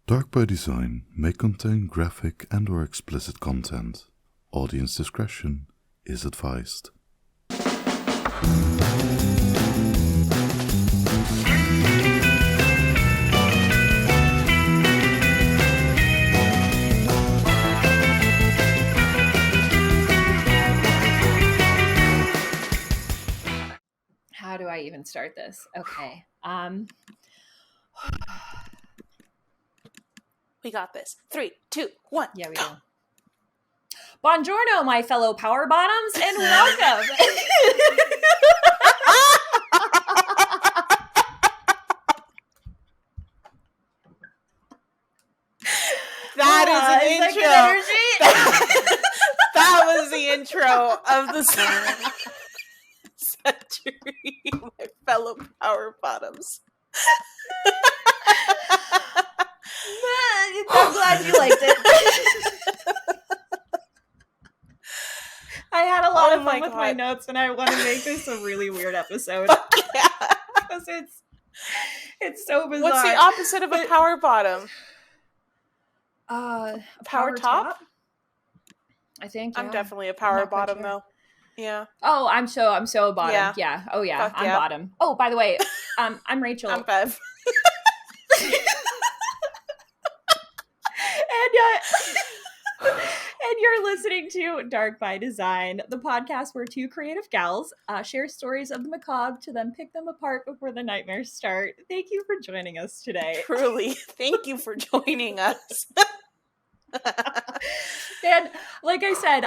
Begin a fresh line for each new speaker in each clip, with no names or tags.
Dark by Design may contain graphic and/or explicit content. Audience discretion is advised.
How do I even start this? Okay.
We got this. 3, 2, 1.
Yeah, we do. Buongiorno, my fellow power bottoms, and welcome.
That is an intro. That was the intro of the century, my fellow power bottoms.
I'm glad you liked it. I had a lot of fun with my notes, and I want to make this a really weird episode.
Yeah.
Because it's so bizarre.
What's the opposite of a power bottom?
Power
top?
I think.
I'm definitely a power bottom, though. Yeah.
Oh, I'm so a bottom. Yeah. Oh yeah, I'm bottom. Oh, by the way, I'm Rachel.
I'm Bev.
And you're listening to Dark by Design, the podcast where two creative gals share stories of the macabre to then pick them apart before the nightmares start. Thank you for joining us today.
Truly, thank you for joining us.
And like I said,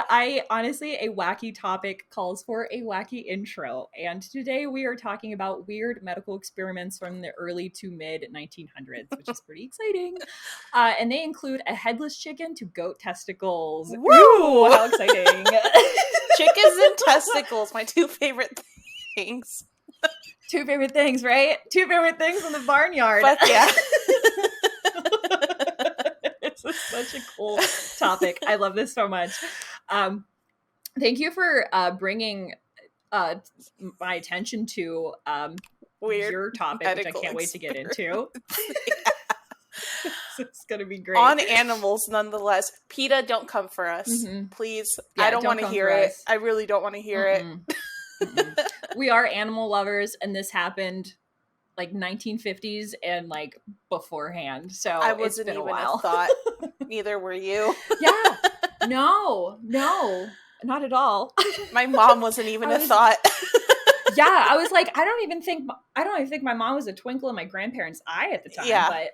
honestly, a wacky topic calls for a wacky intro. And today we are talking about weird medical experiments from the early to mid 1900s, which is pretty exciting. And they include a headless chicken to goat testicles.
Woo!
Ooh, how exciting.
Chickens and testicles, my two favorite things.
Two favorite things, right? Two favorite things in the barnyard.
Fuck yeah.
It's such a cool topic. I love this so much. Thank you for bringing my attention to
weird
your topic, which I can't wait to get into. It's going to be great.
On animals, nonetheless. PETA, don't come for us. Mm-hmm. Please. Yeah, I don't want to hear it. I really don't want to hear it.
We are animal lovers, and this happened like 1950s and like beforehand. So
I wasn't
it's been
even
a while.
A thought. Neither were you.
Yeah. No, not at all.
My mom wasn't even a thought.
Yeah, I was like, I don't even think my mom was a twinkle in my grandparents' eye at the time.
Yeah.
But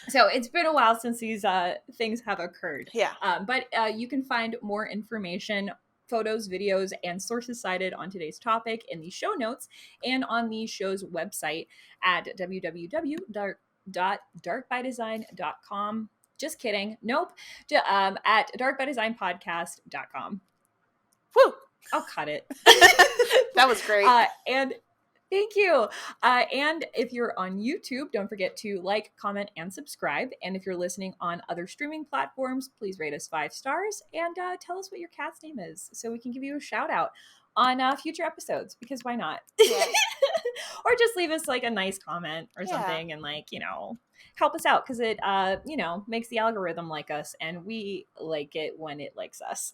so it's been a while since these things have occurred.
Yeah.
But you can find more information, photos, videos, and sources cited on today's topic in the show notes and on the show's website at www.darkbydesignpodcast.com. Just kidding. Nope. At darkbydesignpodcast.com.
Woo!
I'll cut it.
That was great.
And thank you. And if you're on YouTube, don't forget to like, comment, and subscribe. And if you're listening on other streaming platforms, please rate us 5 stars and tell us what your cat's name is so we can give you a shout out on future episodes, because why not?
Yeah.
Or just leave us like a nice comment or something and like, help us out, because it, makes the algorithm like us, and we like it when it likes us.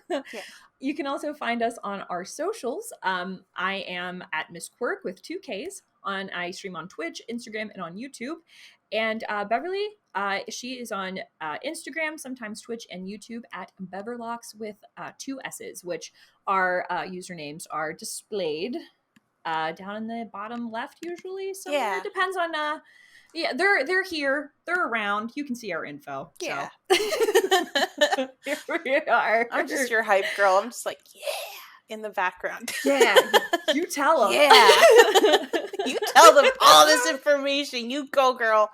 Yeah. You can also find us on our socials. I am at Miss Quirk with 2 Ks. I stream on Twitch, Instagram, and on YouTube. And Beverly, she is on Instagram, sometimes Twitch, and YouTube at Beverlocks with 2 S's, which our usernames are displayed down in the bottom left usually. So it depends on... Yeah, they're here. They're around. You can see our info.
Yeah.
So. Here we are.
I'm just your hype girl. I'm just like, yeah, in the background.
Yeah. You tell them.
Yeah. You tell them all this information. You go, girl.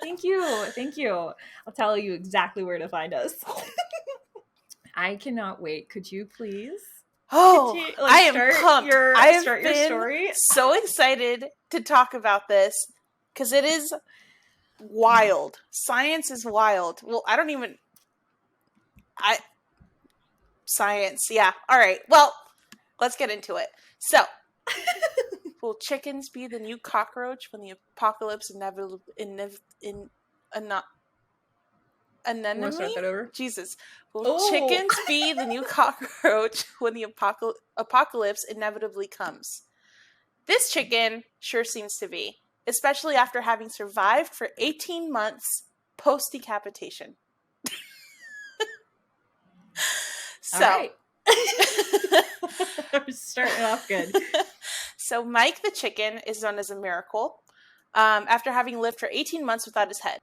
Thank you. I'll tell you exactly where to find us. I cannot wait. Could you please?
Oh, I am pumped. I have
start
been
your story.
So excited to talk about this. Because it is wild. Science is wild. Well, science, yeah. All right. Well, let's get into it. So, Will chickens be the new cockroach when the apocalypse
Wanna
anemone?
start that over?
Jesus. Will
Oh.
chickens be the new cockroach when the apocalypse inevitably comes? This chicken sure seems to be, especially after having survived for 18 months post-decapitation. So,
all right. I'm starting off good.
So Mike the chicken is known as a miracle after having lived for 18 months without his head.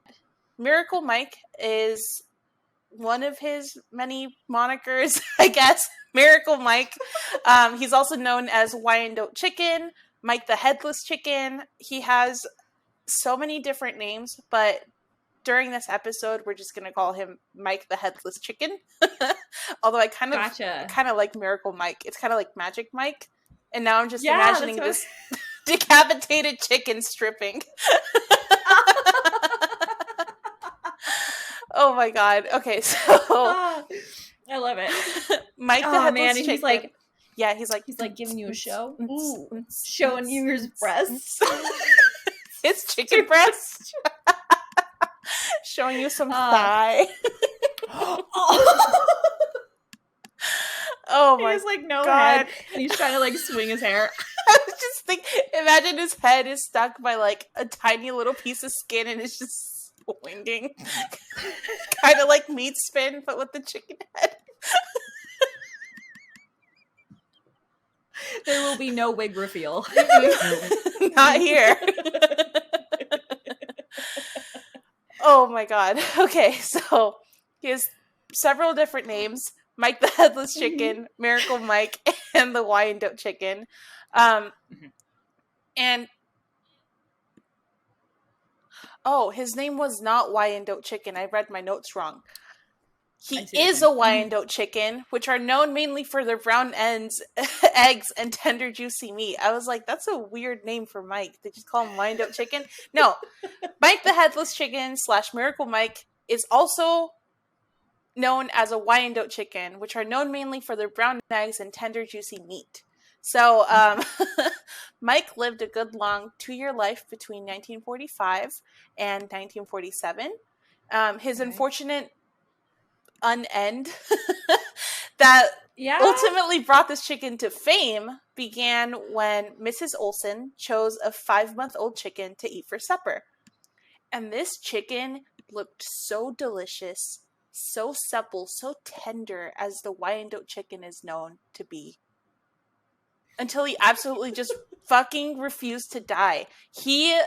Miracle Mike is one of his many monikers, I guess. Miracle Mike. He's also known as Wyandotte Chicken, Mike the Headless Chicken. He has so many different names, but during this episode, we're just going to call him Mike the Headless Chicken. Although I kind of like Miracle Mike. It's kind of like Magic Mike. And now I'm just imagining this decapitated chicken stripping. Oh my god. Okay, so
I love it.
Mike the Headless Chicken.
He's like,
he's like
giving you a show. Ooh, showing you his breasts.
His chicken breasts. Showing you some thigh. Oh my god. He has like no head.
And he's trying to like swing his hair.
I was just thinking, imagine his head is stuck by like a tiny little piece of skin and it's just swinging. Kind of like meat spin, but with the chicken head.
There will be no wig reveal.
Not here. Oh my god. Okay, so he has several different names. Mike the Headless Chicken, Miracle Mike, and the Wyandotte Chicken. And his name was not Wyandotte Chicken. I read my notes wrong. He is a Wyandotte chicken, which are known mainly for their brown eggs, and tender, juicy meat. I was like, that's a weird name for Mike. They just call him Wyandotte Chicken? No. Mike the Headless Chicken / Miracle Mike is also known as a Wyandotte chicken, which are known mainly for their brown eggs and tender, juicy meat. So, Mike lived a good long 2-year life between 1945 and 1947. His unfortunate unend that ultimately brought this chicken to fame began when Mrs. Olsen chose a 5-month-old chicken to eat for supper. And this chicken looked so delicious, so supple, so tender as the Wyandotte chicken is known to be. Until he absolutely just fucking refused to die. He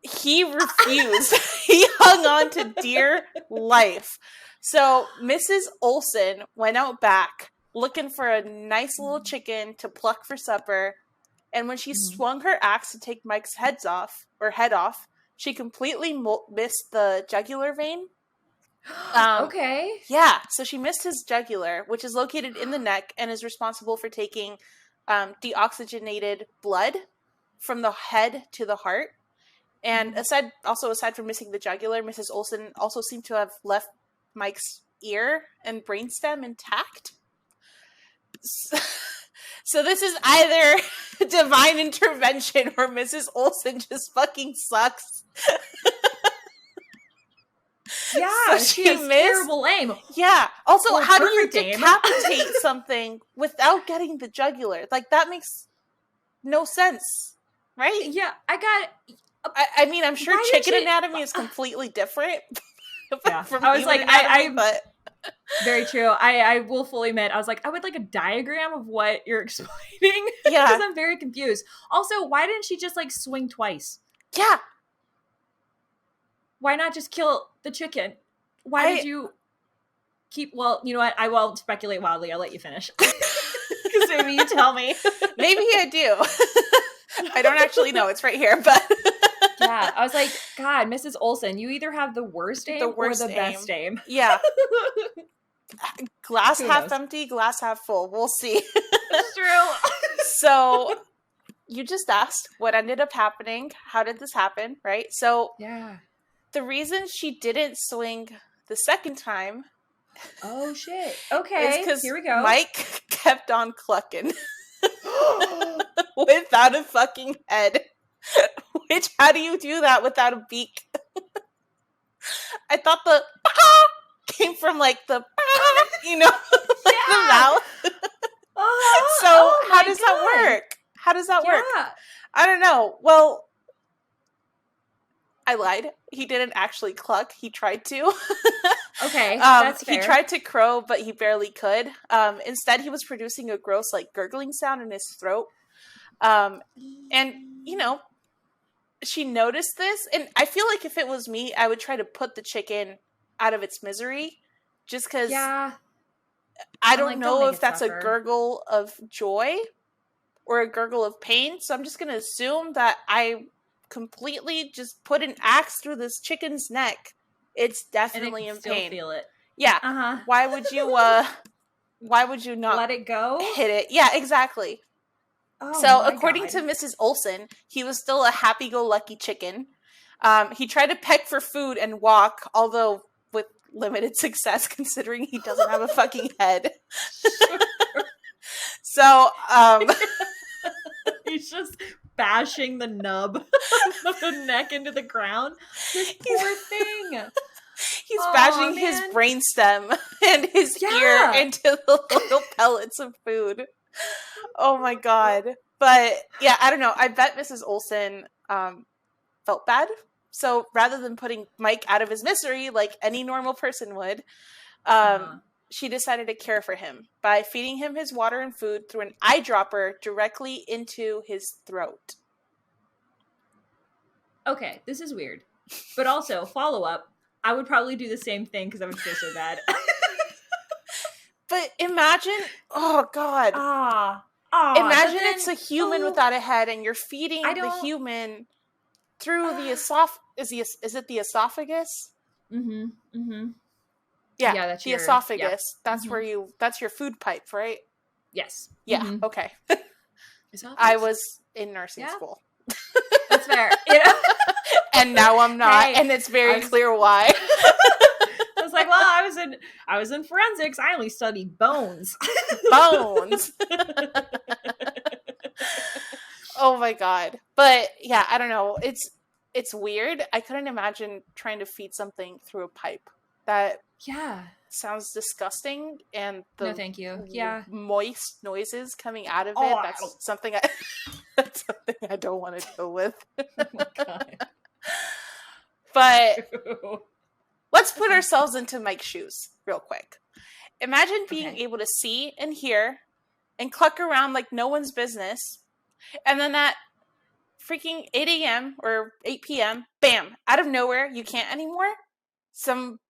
refused. He hung on to dear life. So Mrs. Olsen went out back looking for a nice little chicken to pluck for supper. And when she swung her axe to take Mike's head off, she completely missed the jugular vein.
Okay.
Yeah, so she missed his jugular, which is located in the neck and is responsible for taking deoxygenated blood from the head to the heart. And aside from missing the jugular, Mrs. Olsen also seemed to have left Mike's ear and brainstem intact. So this is either divine intervention or Mrs. Olsen just fucking sucks.
Yeah, so she has terrible aim.
Yeah. Also, how do you decapitate something without getting the jugular? Like, that makes no sense, right?
Yeah,
I mean, I'm sure chicken anatomy is completely different.
Yeah,
from
I was like,
anatomy, but
very true. I will fully admit, I was like, I would like a diagram of what you're explaining.
Yeah,
because I'm very confused. Also, why didn't she just like swing twice?
Yeah.
Why not just kill the chicken? Why did you keep... Well, you know what? I won't speculate wildly. I'll let you finish. Because maybe you tell me.
Maybe I do. I don't actually know. It's right here, but...
Yeah, I was like, God, Mrs. Olsen, you either have the worst aim or the best aim.
Yeah. Glass half empty, glass half full. We'll see.
That's true.
So... You just asked what ended up happening. How did this happen, right? So...
Yeah.
The reason she didn't swing the second time...
Oh, shit. Okay,
is because
here we go.
Mike kept on clucking. without a fucking head. Which, how do you do that without a beak? I thought the came from like the you know, like the mouth. So how does that work? How does that work? I don't know. Well, I lied. He didn't actually cluck. He tried to.
Okay, that's fair.
He tried to crow, but he barely could. Instead, he was producing a gross, like, gurgling sound in his throat. And, you know, she noticed this. And I feel like if it was me, I would try to put the chicken out of its misery. Just because I don't know if that's a gurgle of joy or a gurgle of pain. So I'm just going to assume that I completely just put an axe through this chicken's neck. It's definitely in pain.
Feel it.
Yeah. Why would you not
let it go?
Hit it. Yeah, exactly.
Oh,
so according to Mrs. Olson, he was still a happy-go-lucky chicken. He tried to peck for food and walk, although with limited success considering he doesn't have a fucking head. So
he's just bashing the nub of the neck into the ground. This poor thing.
He's bashing his brainstem and his ear into the little pellets of food. Oh my god. But yeah, I don't know. I bet Mrs. Olson felt bad. So rather than putting Mike out of his misery like any normal person would, she decided to care for him by feeding him his water and food through an eyedropper directly into his throat.
Okay, this is weird. But also, follow-up, I would probably do the same thing because I would feel so bad.
But imagine, oh god. Imagine it's a human without a head and you're feeding the human through the esophagus. Is it the esophagus?
Mm-hmm. Mm-hmm.
Yeah, that's the esophagus. Yeah. That's where that's your food pipe, right?
Yes.
Yeah, okay. I was in nursing school.
That's fair. Yeah.
And now I'm not, and it's very clear why.
I was like, well, I was in forensics. I only studied bones.
Bones. Oh my god. But yeah, I don't know. It's weird. I couldn't imagine trying to feed something through a pipe. That sounds disgusting, and the
no, thank you.
Moist noises coming out of it. That's something I don't want to deal with.
Oh my god.
But let's put ourselves into Mike's shoes real quick. Imagine being able to see and hear and cluck around like no one's business, and then at freaking 8 a.m. or 8 p.m., bam, out of nowhere, you can't anymore. Some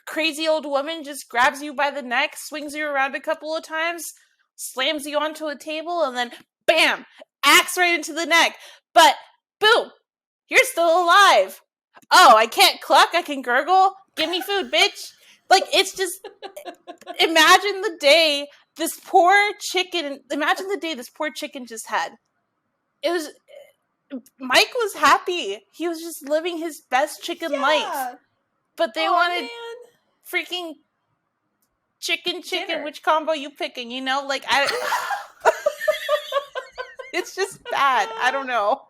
crazy old woman just grabs you by the neck, swings you around a couple of times, slams you onto a table, and then bam, axe right into the neck. But boom, you're still alive. Oh, I can't cluck, I can gurgle. Give me food, bitch. Like, it's just, imagine the day this poor chicken just had. Mike was happy. He was just living his best chicken life. But they wanted freaking chicken. Dinner. Which combo you picking? You know, like it's just bad. I don't know.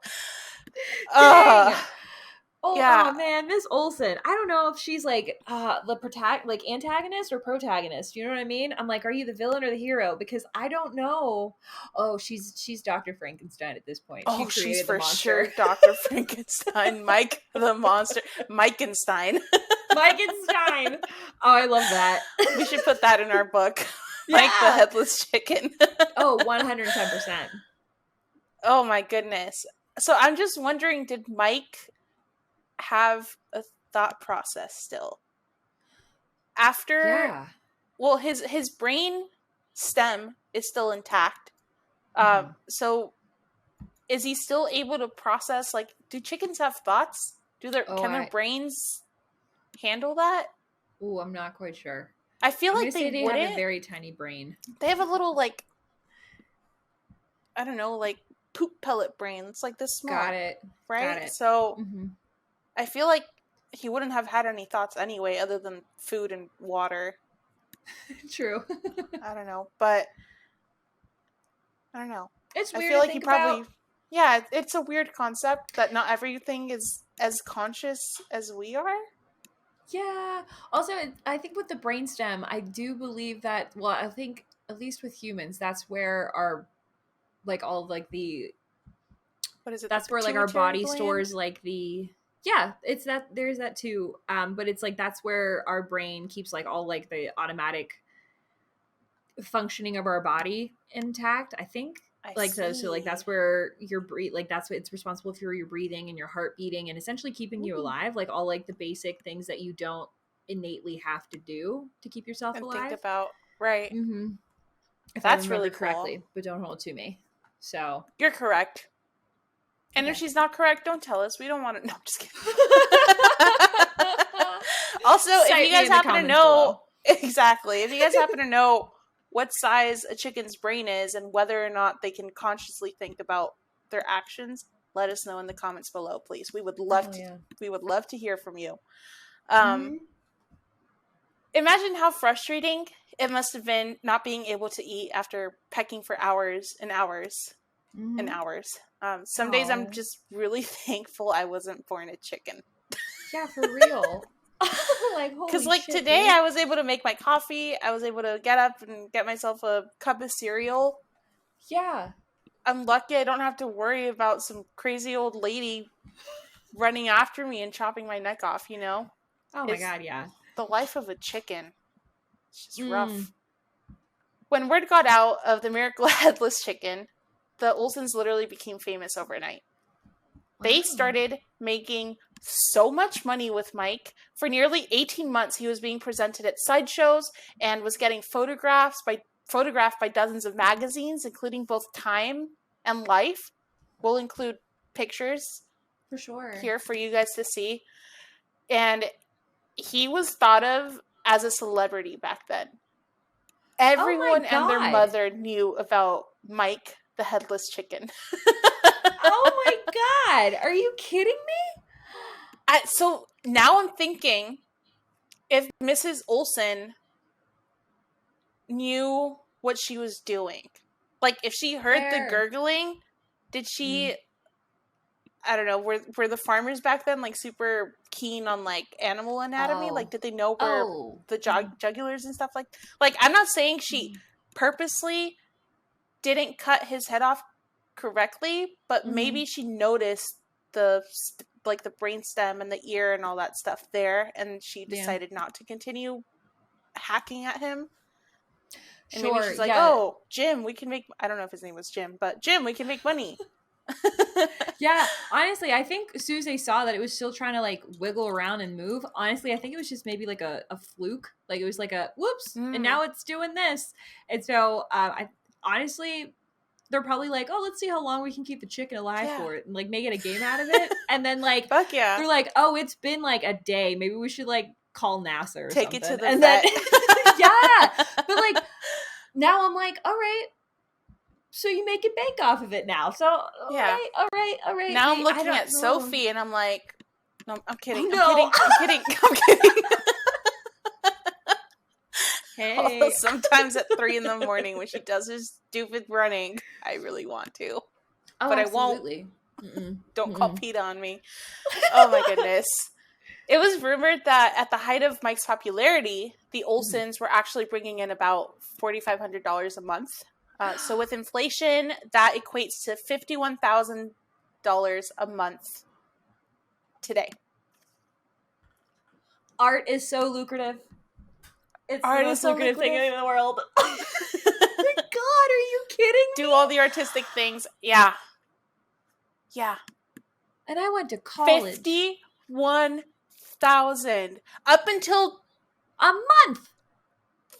Oh man, Miss Olsen. I don't know if she's like the antagonist or protagonist. You know what I mean? I'm like, are you the villain or the hero? Because I don't know. Oh, she's Dr. Frankenstein at this point.
Oh, she's for sure Dr. Frankenstein. Mike the monster. Mikekenstein.
Mikekenstein. Oh, I love that.
We should put that in our book. Mike the Headless Chicken.
Oh, 110%.
Oh my goodness. So I'm just wondering, did Mike have a thought process still? After well, his brain stem is still intact. So is he still able to process, like, do chickens have thoughts? Can their brains handle that?
Ooh, I'm not quite sure.
I feel like they wouldn't.
Have a very tiny brain.
They have a little, like, I don't know, like poop pellet brain. It's like this small.
Got it.
Right? Got it. So I feel like he wouldn't have had any thoughts anyway other than food and water.
True.
I don't know. But I don't know.
It's weird.
I feel like
to
he
think
probably,
about.
yeah, it's a weird concept that not everything is as conscious as we are.
Yeah. Also, I think with the brainstem, I do believe that. Well, I think at least with humans, that's where our like all of, like the
What is it?
that's
The
where like our
pituitary
body
gland?
stores like the yeah, it's that there's that too. But it's like that's where our brain keeps like all like the automatic functioning of our body intact, I think.
I
Like so like
see.
that's where your like that's what it's responsible for your breathing and your heart beating and essentially keeping you
Ooh.
alive, like all like the basic things that you don't innately have to do to keep yourself
And
alive.
think about, right.
Mm-hmm. If I
That's
remember
really cool.
correctly, but don't hold it to me. So
You're correct. And
okay.
if she's not correct, don't tell us. We don't want to. No, I'm just kidding. Also,
Cite
if you
me
guys
in the
happen to
comments
know,
below.
exactly, if you guys happen to know what size a chicken's brain is and whether or not they can consciously think about their actions, let us know in the comments below, please. We would love to. We would love to hear from you. Imagine how frustrating it must have been not being able to eat after pecking for hours and hours and hours. Some days I'm just really thankful I wasn't born a chicken.
Yeah, for real. Like,
because
holy
like
shit,
today
dude.
I was able to make my coffee. I was able to get up and get myself a cup of cereal.
Yeah.
I'm lucky I don't have to worry about some crazy old lady running after me and chopping my neck off, you know?
Oh my god, yeah.
The life of a chicken. It's just rough. When word got out of the miracle headless chicken, the Olsens literally became famous overnight. Wow. They started making so much money with Mike. For nearly 18 months, he was being presented at sideshows and was getting photographed by dozens of magazines, including both Time and Life. We'll include pictures
for sure
here for you guys to see. And he was thought of as a celebrity back then. Everyone and their mother knew about Mike the Headless Chicken.
Oh my god! Are you kidding me?
So now I'm thinking, if Mrs. Olsen knew what she was doing, like if she heard the gurgling, did she? I don't know. Were the farmers back then like super keen on like animal anatomy? Like, did they know where the jugulars and stuff like? Like, I'm not saying she purposely didn't cut his head off correctly, but maybe she noticed the brainstem and the ear and all that stuff there, and she decided not to continue hacking at him. And maybe she's like, "Oh, Jim, we can make." I don't know if his name was Jim, but Jim, we can make money.
Yeah, honestly, I think Suze saw that it was still trying to like wiggle around and move. Honestly, I think it was just maybe like a fluke. Like it was like a whoops, and now it's doing this. And so I honestly, they're probably like, oh, let's see how long we can keep the chicken alive for it and like make it a game out of it. And then like
fuck yeah,
they're like, oh, it's been like a day. Maybe we should like call NASA or
take
something.
it to the
and
vet.
Then yeah, but like now I'm like, all right. So you make a bank off of it now. So all right.
Now I'm looking at Sophie and I'm like, no, I'm kidding.
No.
I'm kidding.
Hey.
Although sometimes at 3 a.m. when she does her stupid running, I really want to. But
absolutely.
I won't. Don't call PETA on me. Oh my goodness. It was rumored that at the height of Mike's popularity, the Olsens were actually bringing in about $4,500 a month. So with inflation, that equates to $51,000 a month today.
Art is so lucrative. It's
Art
the most lucrative thing in the world. Oh my god, are you kidding me?
Do all the artistic things. Yeah. Yeah.
And I went to college.
51,000. Up until
a month.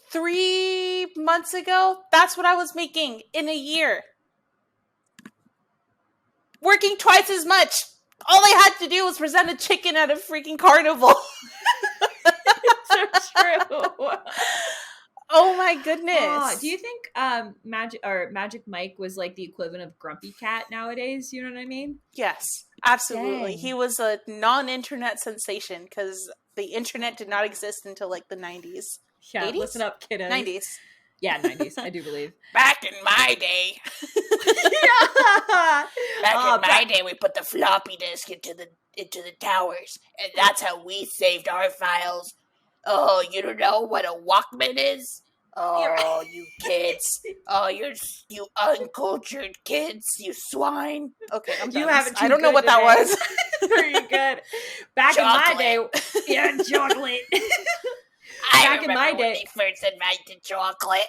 3 months ago, that's what I was making in a year. Working twice as much. All I had to do was present a chicken at a freaking carnival.
It's so true.
Oh my goodness.
Do you think Magic Mike was like the equivalent of Grumpy Cat nowadays? You know what I mean?
Yes, absolutely.
Dang.
He was a non-internet sensation because the internet did not exist until like the 90s.
Yeah,
80s?
listen up, kiddos.
90s.
Yeah, 90s, I do believe.
Back in my day.
Yeah.
Back in my day, we put the floppy disk into the towers, and that's how we saved our files. Oh, you don't know what a Walkman is? Oh, you kids. Oh, you uncultured kids, you swine. Okay, I'm done.
You have it too
I don't know
good
what that was.
Very good. Back in my day, yeah, chocolate. Back in my day,
when they first invented chocolate.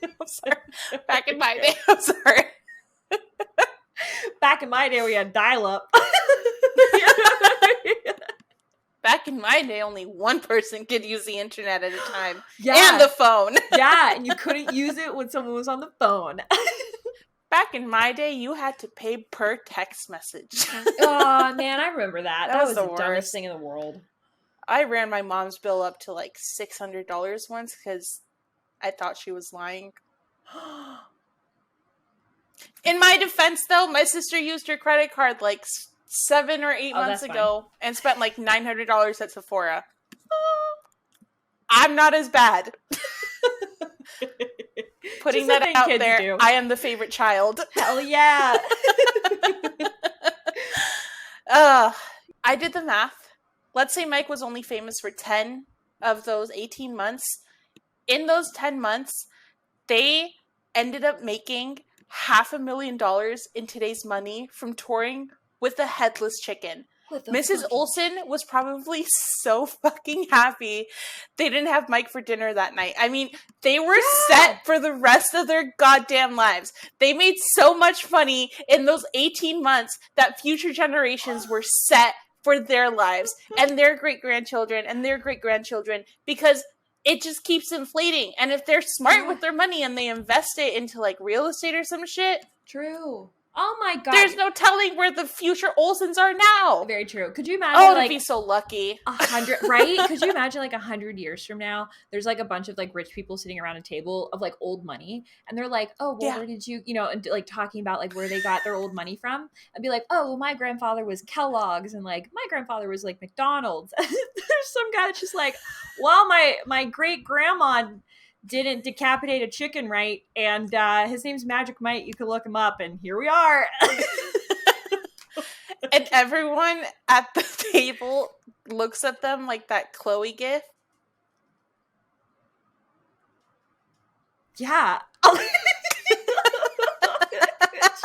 I'm sorry. Back in my day, I'm sorry.
Back in my day, we had dial-up.
Back in my day, only one person could use the internet at a time.
Yeah.
And the phone.
Yeah, and you couldn't use it when someone was on the phone.
Back in my day, you had to pay per text message.
Oh, man, I remember that. That was the
worst.
dumbest thing in the world.
I ran my mom's bill up to like $600 once because I thought she was lying. In my defense, though, my sister used her credit card like 7 or 8 months ago and spent like $900 at Sephora. I'm not as bad. Putting that out there, do. I am the favorite child.
Hell yeah.
I did the math. Let's say Mike was only famous for 10 of those 18 months. In those 10 months, they ended up making $500,000 in today's money from touring with the Headless Chicken. Mrs. Olsen was probably so fucking happy they didn't have Mike for dinner that night. I mean, they were set for the rest of their goddamn lives. They made so much money in those 18 months that future generations were set for their lives and their great-grandchildren and their great-grandchildren because it just keeps inflating. And if they're smart with their money and they invest it into like real estate or some shit.
True. Oh my god.
There's no telling where the future Olsens are now.
Very true. Could you imagine
to be so lucky.
100, right? Could you imagine 100 years from now, there's a bunch of rich people sitting around a table of old money and they're like, oh, well, where did you, and talking about where they got their old money from and be like, oh, well, my grandfather was Kellogg's and my grandfather was McDonald's. There's some guy that's just well, my great grandma didn't decapitate a chicken right, and his name's Magic Mike. You can look him up, and here we are.
And everyone at the table looks at them like that Chloe gif.
Yeah.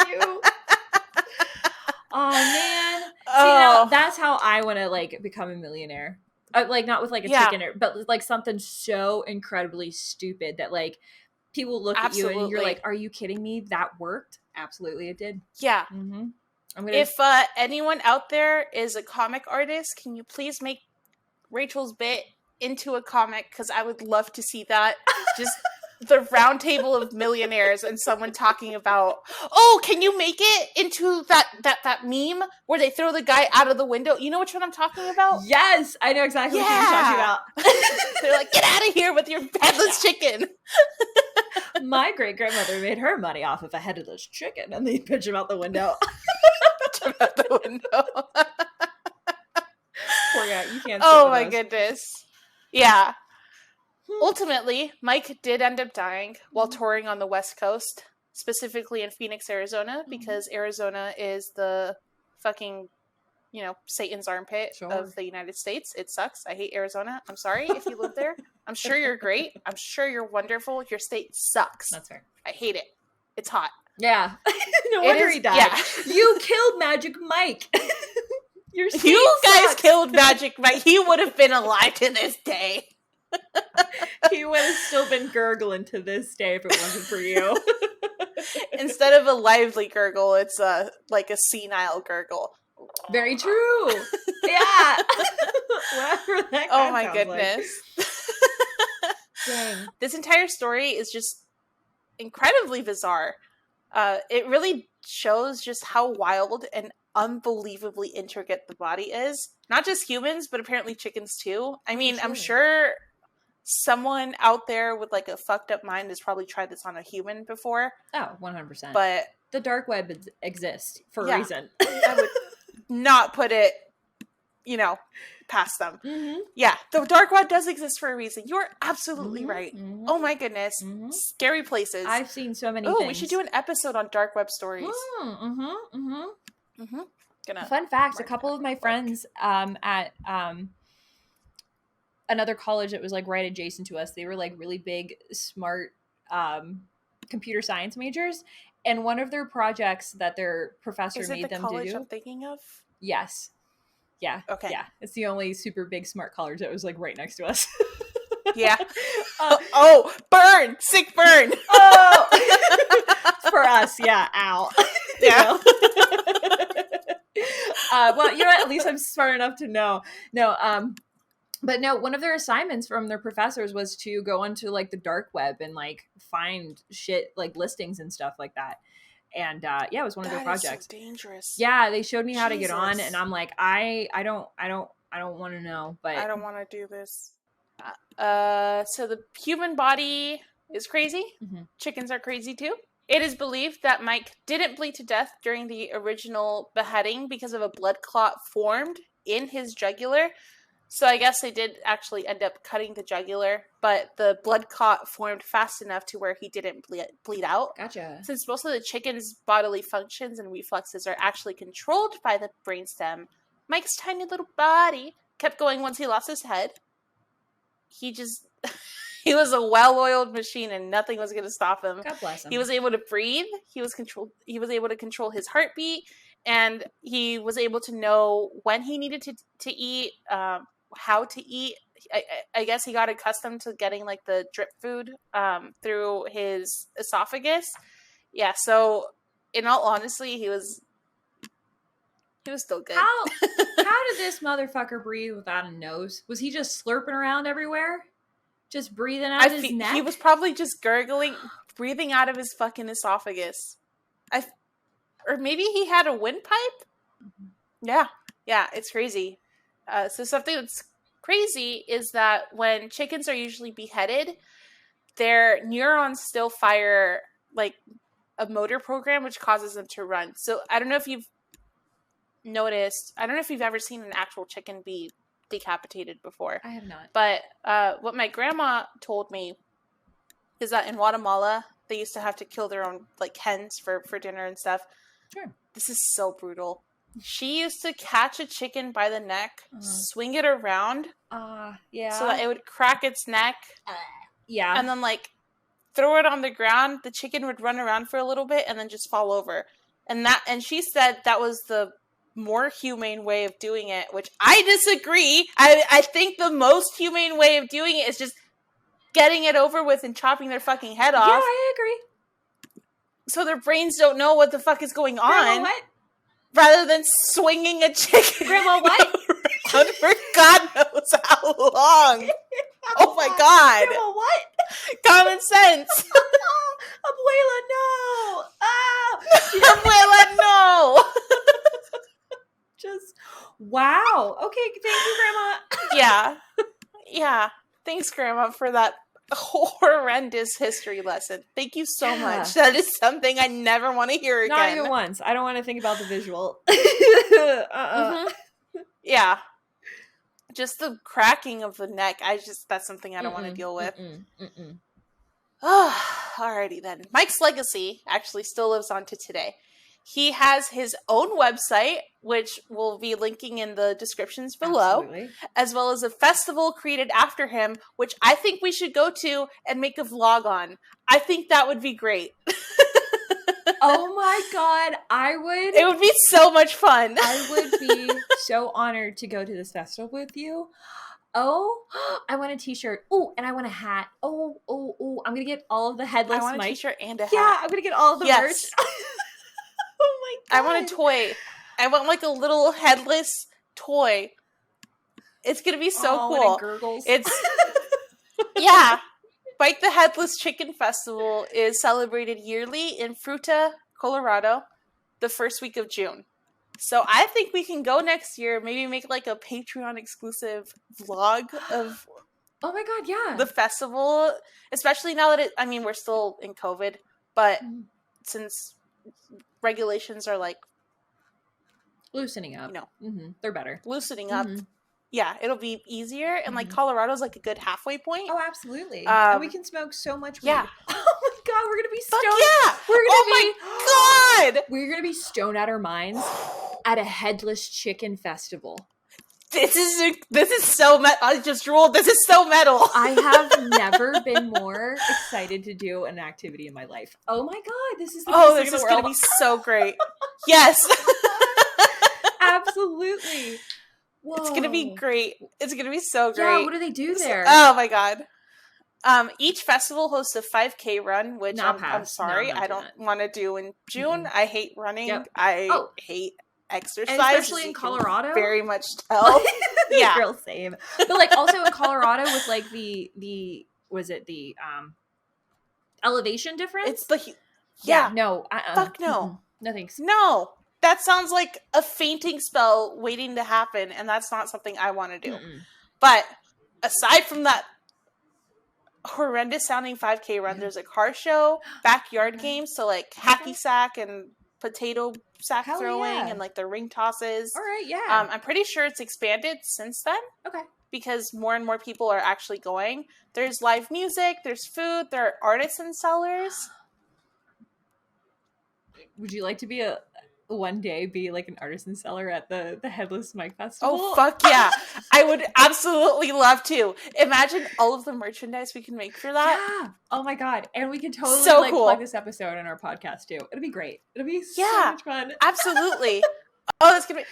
You. Oh man. See, that's how I want to become a millionaire. Not with a chicken, but something so incredibly stupid that people look at you and you're like, "Are you kidding me? That worked? Absolutely, it did."
Yeah.
Mm-hmm.
If anyone out there is a comic artist, can you please make Rachel's bit into a comic? Because I would love to see that. Just the round table of millionaires and someone talking about, oh, can you make it into that meme where they throw the guy out of the window? You know which one I'm talking about?
Yes, I know exactly what you're talking about.
They're like, get out of here with your headless chicken.
My great-grandmother made her money off of a headless chicken, and they pitch him out the window.
Pitch him out the window.
Poor guy, you can't.
Oh my goodness. Yeah. Ultimately, Mike did end up dying while touring on the West Coast, specifically in Phoenix, Arizona, because Arizona is the fucking, Satan's armpit of the United States. It sucks. I hate Arizona. I'm sorry if you live there. I'm sure you're great. I'm sure you're wonderful. Your state sucks.
That's fair.
I hate it. It's hot.
Yeah. No wonder he died. Yeah. You killed Magic Mike.
You guys killed Magic Mike. He would have been alive to this day.
He would have still been gurgling to this day if it wasn't for you.
Instead of a lively gurgle, it's a senile gurgle.
Very true. Yeah. Whatever that
oh my goodness.
Dang.
This entire story is just incredibly bizarre. It really shows just how wild and unbelievably intricate the body is. Not just humans, but apparently chickens too. I mean, I'm sure someone out there with a fucked up mind has probably tried this on a human before.
Oh, 100%.
But
the dark web exists for a reason.
I would not put it, past them.
Mm-hmm.
Yeah, the dark web does exist for a reason. You're absolutely right. Mm-hmm. Oh my goodness. Mm-hmm. Scary places.
I've seen so many things.
Oh, we should do an episode on dark web stories.
Fun fact, a couple of my friends at another college that was like right adjacent to us, they were like really big, smart computer science majors. And one of their projects that their professor made them to do. Is it the college
I'm thinking of?
Yes. Yeah.
Okay.
Yeah. It's the only super big smart college that was like right next to us.
Yeah. Burn! Sick burn!
Oh! For us, yeah. Ow.
Yeah.
Well, you know what? At least I'm smart enough to know. No, but no, one of their assignments from their professors was to go onto like the dark web and like find shit, like listings and stuff like that. And yeah, it was one of their projects.
That is so dangerous.
Yeah, they showed me how to get on, and I'm like, I don't want to know, but
I don't want to do this. So the human body is crazy. Mm-hmm. Chickens are crazy too. It is believed that Mike didn't bleed to death during the original beheading because of a blood clot formed in his jugular. So I guess they did actually end up cutting the jugular, but the blood clot formed fast enough to where he didn't bleed out.
Gotcha.
Since most of the chicken's bodily functions and reflexes are actually controlled by the brainstem, Mike's tiny little body kept going once he lost his head. He was a well-oiled machine and nothing was going to stop him.
God bless him.
He was able to breathe. He was able to control his heartbeat, and he was able to know when he needed to eat, how to eat. I guess he got accustomed to getting like the drip food through his esophagus. Yeah, so in all honesty, he was still good.
How did this motherfucker breathe without a nose? Was he just slurping around everywhere? Just breathing out of his neck?
He was probably just gurgling, breathing out of his fucking esophagus. Or maybe he had a windpipe? Mm-hmm. Yeah, it's crazy. So something that's crazy is that when chickens are usually beheaded, their neurons still fire like a motor program which causes them to run. So I don't know if you've noticed, I don't know if you've ever seen an actual chicken be decapitated before.
I have not.
But what my grandma told me is that in Guatemala, they used to have to kill their own like hens for dinner and stuff.
Sure.
This is so brutal. She used to catch a chicken by the neck, swing it around,
yeah,
so that it would crack its neck,
yeah,
and then like throw it on the ground. The chicken would run around for a little bit and then just fall over. And she said that was the more humane way of doing it, which I disagree. I think the most humane way of doing it is just getting it over with and chopping their fucking head off.
Yeah, I agree.
So their brains don't know what the fuck is going on.
Grandma, what?
Rather than swinging a chicken.
Grandma, what?
Around for God knows how long. Oh my God.
Grandma, what?
Common sense.
Abuela, no.
Abuela, no.
Just, wow. Okay, thank you, Grandma.
Yeah. Thanks, Grandma, for that horrendous history lesson. Thank you so much. That is something I never want to hear again.
Not even once. I don't want to think about the visual. Mm-hmm.
Yeah. Just the cracking of the neck. That's something I don't want to deal with. Alrighty then. Mike's legacy actually still lives on to today. He has his own website, which we'll be linking in the descriptions below, as well as a festival created after him, which I think we should go to and make a vlog on. I think that would be great.
Oh my God, I would.
It would be so much fun.
I would be so honored to go to this festival with you. Oh, I want a t-shirt. Oh, and I want a hat. Oh, I'm going to get all of the Headless.
I want a t-shirt and a hat.
Yeah, I'm going to get all of the merch. Oh my God.
I want a toy. I want like a little Headless toy. It's going to be so cool.
And it gurgles.
Yeah. Bike the Headless Chicken Festival is celebrated yearly in Fruta, Colorado, the first week of June. So I think we can go next year, maybe make like a Patreon exclusive vlog of
oh my God, yeah.
the festival, especially now that we're still in COVID, but since regulations are like
loosening up.
You know,
they're better.
Loosening up. it'll be easier. And like Colorado's like a good halfway point.
Oh, absolutely. And we can smoke so much weed. Yeah. Oh my god, we're gonna be stoned.
Yeah.
My
god.
We're gonna be stoned out our minds at a Headless Chicken festival.
This is so metal. I just ruled. This is so metal.
I have never been more excited to do an activity in my life. Oh my god, this is the
this is gonna be so great. Yes.
Absolutely. Whoa.
It's gonna be great. It's gonna be so great.
Yeah, what do they do there?
Oh my god. Each festival hosts a 5K run, which I'm sorry, I don't want to do in June. I hate running.
Yep.
I hate exercise,
and especially in Colorado.
Very much tell. Yeah,
girl, same. But like also in Colorado with like the elevation difference.
It's the
no.
Fuck no.
No thanks.
No. That sounds like a fainting spell waiting to happen, and that's not something I want to do. But aside from that horrendous sounding 5K run, there's a car show, backyard games, so like hacky sack and potato sack throwing and like the ring tosses.
All right, yeah.
I'm pretty sure it's expanded since then.
Okay.
Because more and more people are actually going. There's live music, there's food, there are artisan sellers.
Would you like to be one day be like an artisan seller at the Headless Mike Festival?
Oh, fuck yeah. I would absolutely love to. Imagine all of the merchandise we can make for that.
Yeah. Oh my god. And we can totally
cool.
plug this episode in our podcast too. It'll be great. It'll be so much fun.
Absolutely. That's gonna be.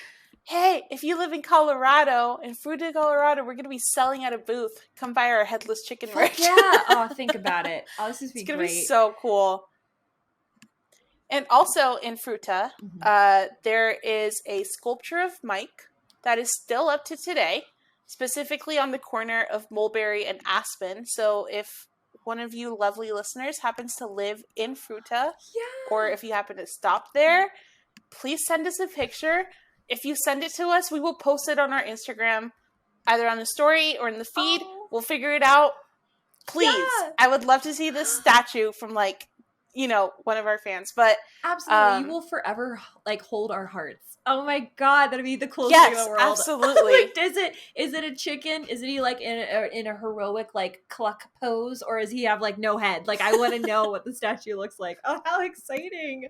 Hey, if you live in Colorado, in Fruita, Colorado, we're gonna be selling at a booth. Come buy our Headless Chicken merch.
Yeah. Oh, think about it. Oh, this is
It's gonna be so cool. And also in Fruta, there is a sculpture of Mike that is still up to today, specifically on the corner of Mulberry and Aspen. So if one of you lovely listeners happens to live in Fruta, or if you happen to stop there, please send us a picture. If you send it to us, we will post it on our Instagram, either on the story or in the feed. We'll figure it out. Please. Yeah. I would love to see this statue from like, one of our fans, but
absolutely, you will forever like hold our hearts. Oh my god, that'd be the coolest thing in the world.
Absolutely.
Like, is it a chicken? Is he like in a heroic like cluck pose, or does he have like no head? Like, I want to know what the statue looks like. Oh, how exciting!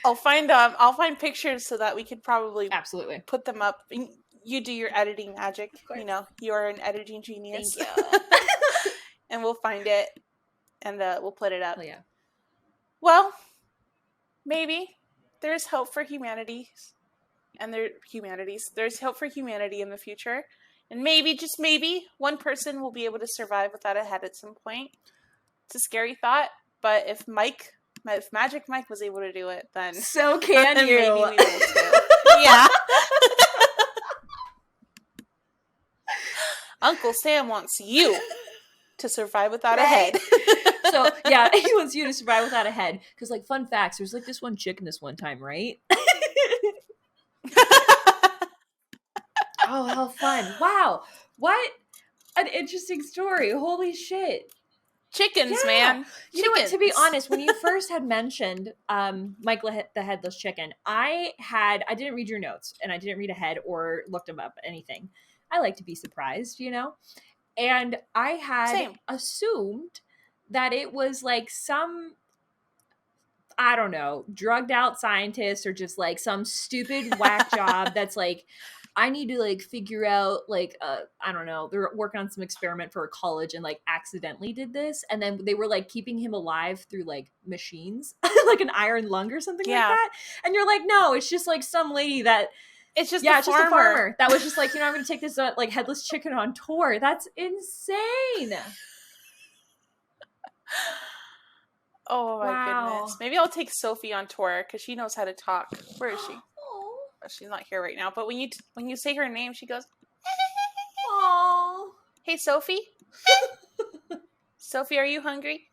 I'll find pictures so that we could probably
absolutely
put them up. You do your editing magic. You are an editing genius.
Thank you.
And we'll find it. And we'll put it up.
Oh, yeah.
Well, maybe there's hope for humanity, there's hope for humanity in the future, and maybe, just maybe, one person will be able to survive without a head at some point. It's a scary thought, but if Magic Mike was able to do it, then
so can you.
Maybe we will too. Yeah. Uncle Sam wants you to survive without a head.
So, yeah, he wants you to survive without a head. Because, like, fun facts, there's, like, this one chicken this one time, right? Oh, how fun. Wow. What an interesting story. Holy shit.
Chickens, man.
You know what, to be honest, when you first had mentioned Mike the Headless Chicken, I didn't read your notes, and I didn't read ahead or looked them up, anything. I like to be surprised, And I had assumed that it was like some, I don't know, drugged out scientist or just like some stupid whack job that's like, I need to like figure out like, I don't know, they're working on some experiment for a college and like accidentally did this. And then they were like keeping him alive through like machines, like an iron lung or something like that. And you're like, no, it's just like some lady that,
it's just
just a farmer that was just like, I'm going to take this like Headless Chicken on tour. That's insane.
Oh my goodness. Maybe I'll take Sophie on tour because she knows how to talk. Where is she? Oh, she's not here right now. But when you say her name, she goes,
"Aww."
Hey, Sophie. Sophie, are you hungry?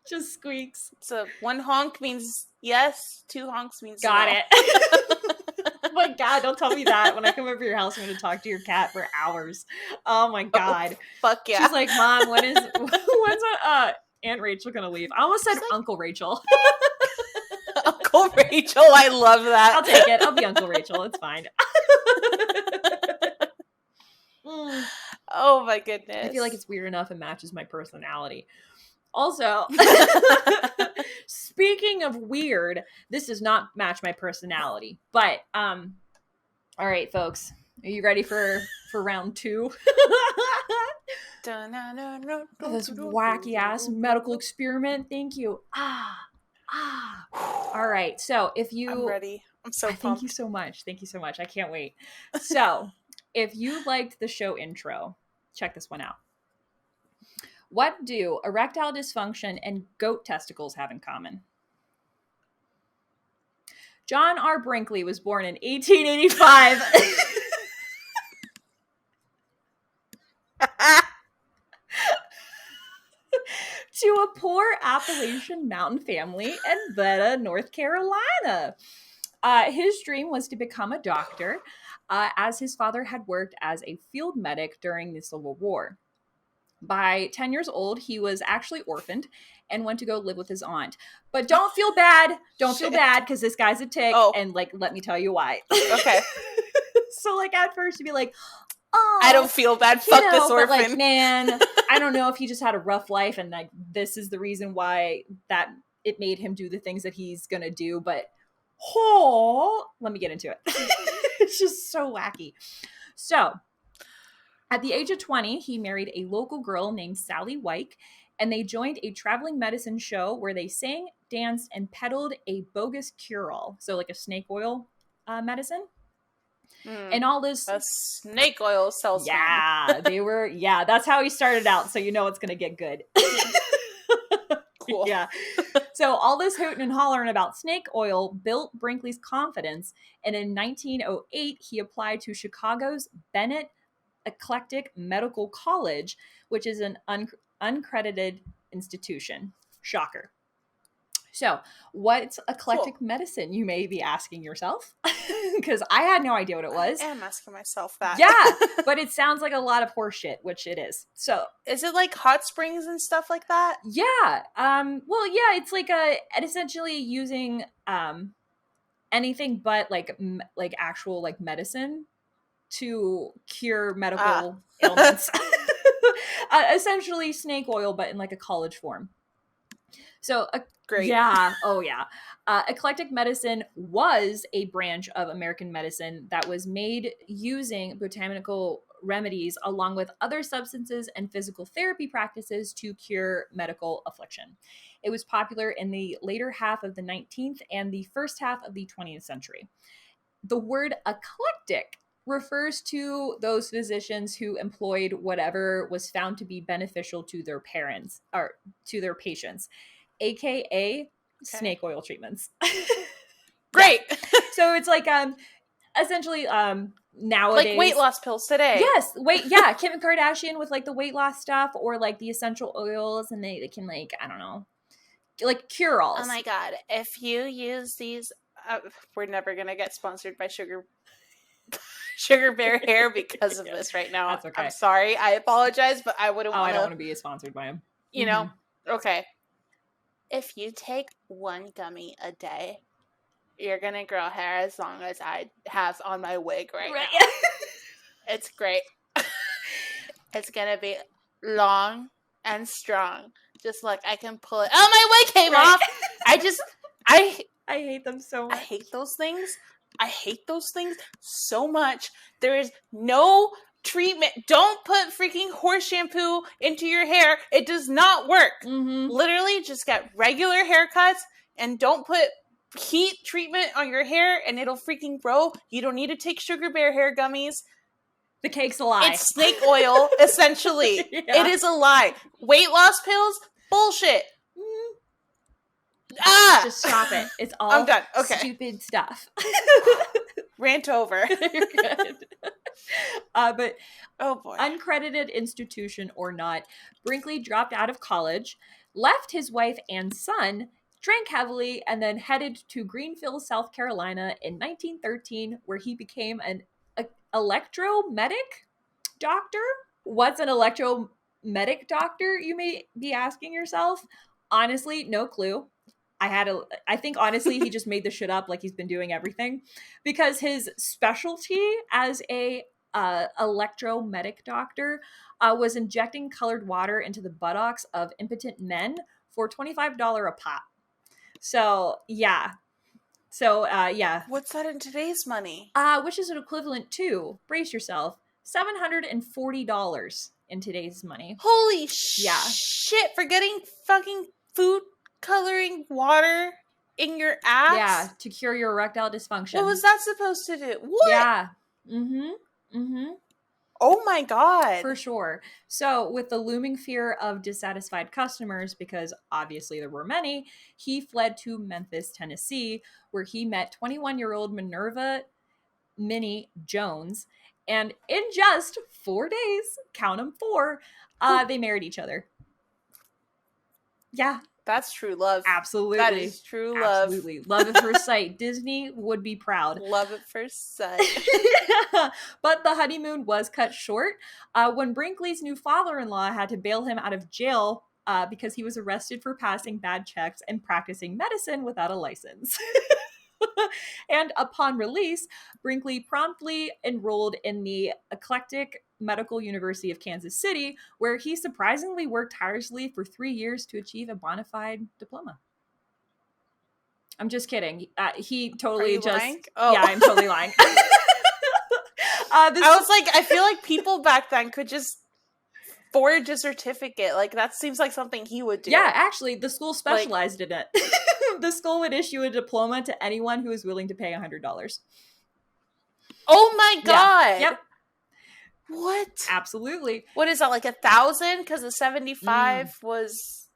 Just squeaks.
So 1 honk means yes, 2 honks means
got
no.
it. Oh my god, don't tell me that. When I come over to your house, I'm going to talk to your cat for hours. Oh my god.
Oh, fuck yeah.
She's like, Mom, when's Aunt Rachel going to leave? I almost said Uncle Rachel.
Uncle Rachel. I love that.
I'll take it. I'll be Uncle Rachel. It's fine.
Oh my goodness.
I feel like it's weird enough it matches my personality. Also, speaking of weird, this does not match my personality. But all right, folks. Are you ready for round 2? This wacky ass medical experiment. Thank you. All right. So if you,
I'm ready. I'm so pumped.
Thank you so much. Thank you so much. I can't wait. So if you liked the show intro, check this one out. What do erectile dysfunction and goat testicles have in common? John R. Brinkley was born in 1885. To a poor Appalachian mountain family in Veta, North Carolina. His dream was to become a doctor, as his father had worked as a field medic during the Civil War. By 10 years old, he was actually orphaned and went to go live with his aunt. But don't feel bad. Don't feel bad, because this guy's a tick, and, like, let me tell you why.
Okay.
So, like, at first, you'd be like, oh,
I don't feel bad. Fuck this orphan.
But, like, man, I don't know if he just had a rough life, and, like, this is the reason why that it made him do the things that he's gonna do. But, let me get into it. It's just so wacky. So, at the age of 20, he married a local girl named Sally Wyke, and they joined a traveling medicine show where they sang, danced, and peddled a bogus cure-all. So, like a snake oil medicine. And all this...
A snake oil salesman.
Yeah, that's how he started out, so you know it's going to get good.
Cool.
Yeah. So all this hooting and hollering about snake oil built Brinkley's confidence, and in 1908, he applied to Chicago's Bennett Eclectic Medical College, which is an uncredited institution. Shocker. So, what's eclectic medicine, you may be asking yourself? Because I had no idea what it was.
I am asking myself that.
Yeah, but it sounds like a lot of horse shit, which it is. So,
is it like hot springs and stuff like that?
Yeah. Well, yeah, it's like essentially using anything but like actual like medicine to cure medical ailments. Essentially snake oil, but in like a college form. So,
great.
Yeah. Oh, yeah. Eclectic medicine was a branch of American medicine that was made using botanical remedies along with other substances and physical therapy practices to cure medical affliction. It was popular in the later half of the 19th and the first half of the 20th century. The word eclectic refers to those physicians who employed whatever was found to be beneficial to their parents or to their patients, aka snake oil treatments.
Great.
So it's like essentially nowadays
like weight loss pills today.
Yes, Kim Kardashian with like the weight loss stuff, or like the essential oils, and they can like, I don't know, like cure-alls.
Oh my god, if you use these we're never gonna get sponsored by Sugar Bear Hair because of this right now.
That's okay.
I'm sorry. I apologize, but I wouldn't want to.
I don't want to be sponsored by him.
You know? Okay. If you take one gummy a day, you're going to grow hair as long as I have on my wig right now. It's great. It's going to be long and strong. Just like I can pull it. Oh, my wig came off! I
hate them so much.
I hate those things. I hate those things so much. There is no treatment. Don't put freaking horse shampoo into your hair. It does not work. Mm-hmm. Literally, just get regular haircuts and don't put heat treatment on your hair and it'll freaking grow. You don't need to take Sugar Bear Hair gummies.
The cake's a lie.
It's snake oil, essentially. Yeah. It is a lie. Weight loss pills? Bullshit.
Just stop it. It's all
I'm done. Okay.
Stupid stuff.
Rant over.
You're good. But
oh boy.
Uncredited institution or not, Brinkley dropped out of college, left his wife and son, drank heavily, and then headed to Greenville, South Carolina in 1913, where he became an electromedic doctor. What's an electromedic doctor, you may be asking yourself? Honestly, no clue. I think honestly he just made the shit up like he's been doing everything, because his specialty as a electromedic doctor was injecting colored water into the buttocks of impotent men for $25 a pop. So yeah. Yeah.
What's that in today's money?
Which is an equivalent to, brace yourself, $740 in today's money.
Holy shit, for getting fucking food coloring water in your ass?
Yeah, to cure your erectile dysfunction.
What was that supposed to do? What?
Yeah.
Oh my god.
For sure. So, with the looming fear of dissatisfied customers, because obviously there were many, he fled to Memphis, Tennessee, where he met 21-year-old Minerva Minnie Jones. And in just 4 days, count them 4, they married each other. Yeah.
That's true love.
Absolutely.
That is true love.
Absolutely. Love at first sight. Disney would be proud.
Love at first sight.
But the honeymoon was cut short when Brinkley's new father-in-law had to bail him out of jail because he was arrested for passing bad checks and practicing medicine without a license. And upon release, Brinkley promptly enrolled in the Eclectic Medical University of Kansas City, where he surprisingly worked tirelessly for 3 years to achieve a bona fide diploma. I'm just kidding. He totally just...
lying? Oh.
Yeah, I'm totally lying.
I was like, I feel like people back then could just forge a certificate. Like, that seems like something he would do.
Yeah, actually, the school specialized in it. The school would issue a diploma to anyone who was willing to pay $100.
Oh my god!
Yeah. Yep.
What?
Absolutely.
What is that, like 1,000? Because the 75 was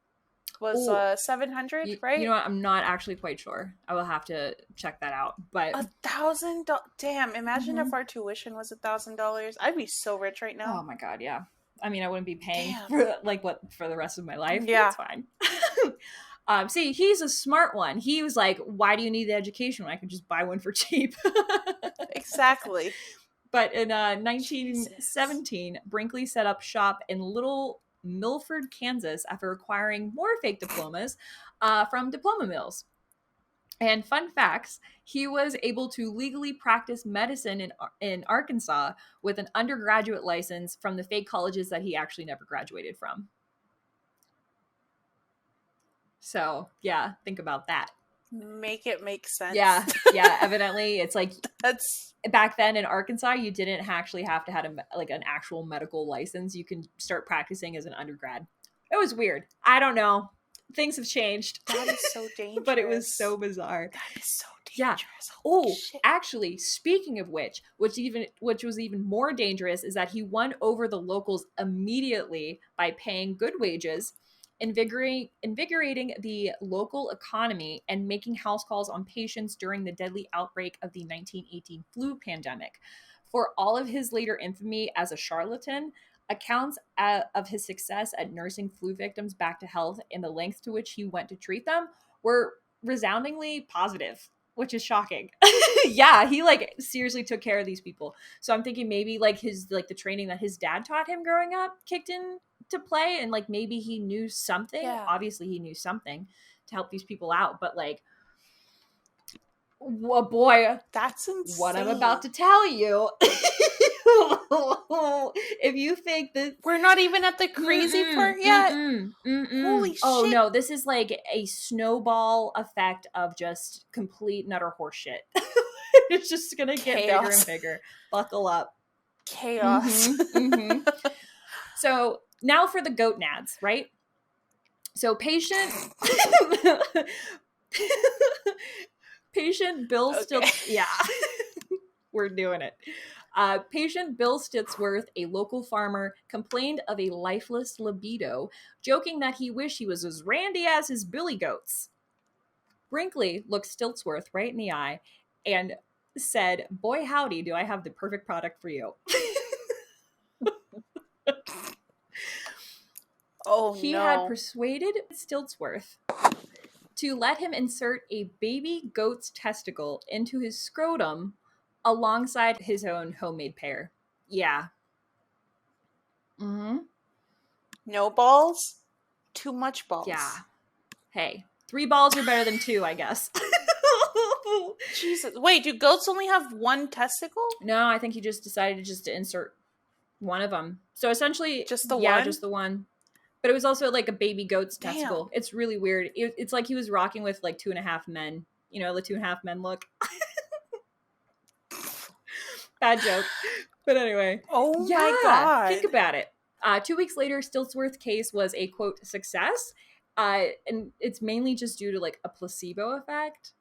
700, right?
You know what? I'm not actually quite sure. I will have to check that out. But
$1,000? Damn! Imagine if our tuition was $1,000. I'd be so rich right now.
Oh my god! Yeah. I mean, I wouldn't be paying for the rest of my life.
Yeah,
it's fine. See, he's a smart one. He was like, "Why do you need the education when I could just buy one for cheap?"
Exactly.
But in 1917, Brinkley set up shop in Little Milford, Kansas, after acquiring more fake diplomas from diploma mills. And fun facts, he was able to legally practice medicine in Arkansas with an undergraduate license from the fake colleges that he actually never graduated from. So, yeah, think about that.
Make it make sense.
Yeah, evidently it's like
that's
back then in Arkansas, you didn't actually have to have an actual medical license. You can start practicing as an undergrad. It was weird. I don't know. Things have changed.
That is so dangerous.
But it was so bizarre.
That is so dangerous.
Yeah.
Holy
oh,
shit.
Actually, speaking of which was even more dangerous is that he won over the locals immediately by paying good wages, invigorating the local economy, and making house calls on patients during the deadly outbreak of the 1918 flu pandemic. For all of his later infamy as a charlatan, accounts of his success at nursing flu victims back to health and the length to which he went to treat them were resoundingly positive, which is shocking. Yeah, he seriously took care of these people. So I'm thinking maybe the training that his dad taught him growing up kicked in to play, and maybe he knew something.
Yeah.
Obviously he knew something to help these people out, but well, boy,
that's insane.
What I'm about to tell you. If you think that
we're not even at the crazy part yet. Holy shit.
Oh no, this is like a snowball effect of just complete and utter horseshit. It's just gonna get bigger and bigger. Buckle up.
Chaos.
So now for the goat nads, right? So patient Bill yeah. We're doing it. Patient Bill Stitsworth, a local farmer, complained of a lifeless libido, joking that he wished he was as randy as his billy goats. Brinkley looked Stitsworth right in the eye and said, "Boy howdy, do I have the perfect product for you." He had persuaded Stitsworth to let him insert a baby goat's testicle into his scrotum alongside his own homemade pear. Yeah.
No balls? Too much balls.
Yeah. Hey, 3 balls are better than 2, I guess.
Jesus. Wait, do goats only have one testicle?
No, I think he just decided to insert one of them. So essentially,
just the
one?
one?
Just the one. But it was also like a baby goat's
Damn.
testicle. It's really weird. It's like he was rocking with like 2.5 men. You know, the 2.5 men look. Bad joke. But anyway.
Oh my God.
Think about it. 2 weeks later, Stillsworth's case was a, quote, success. And it's mainly just due to like a placebo effect.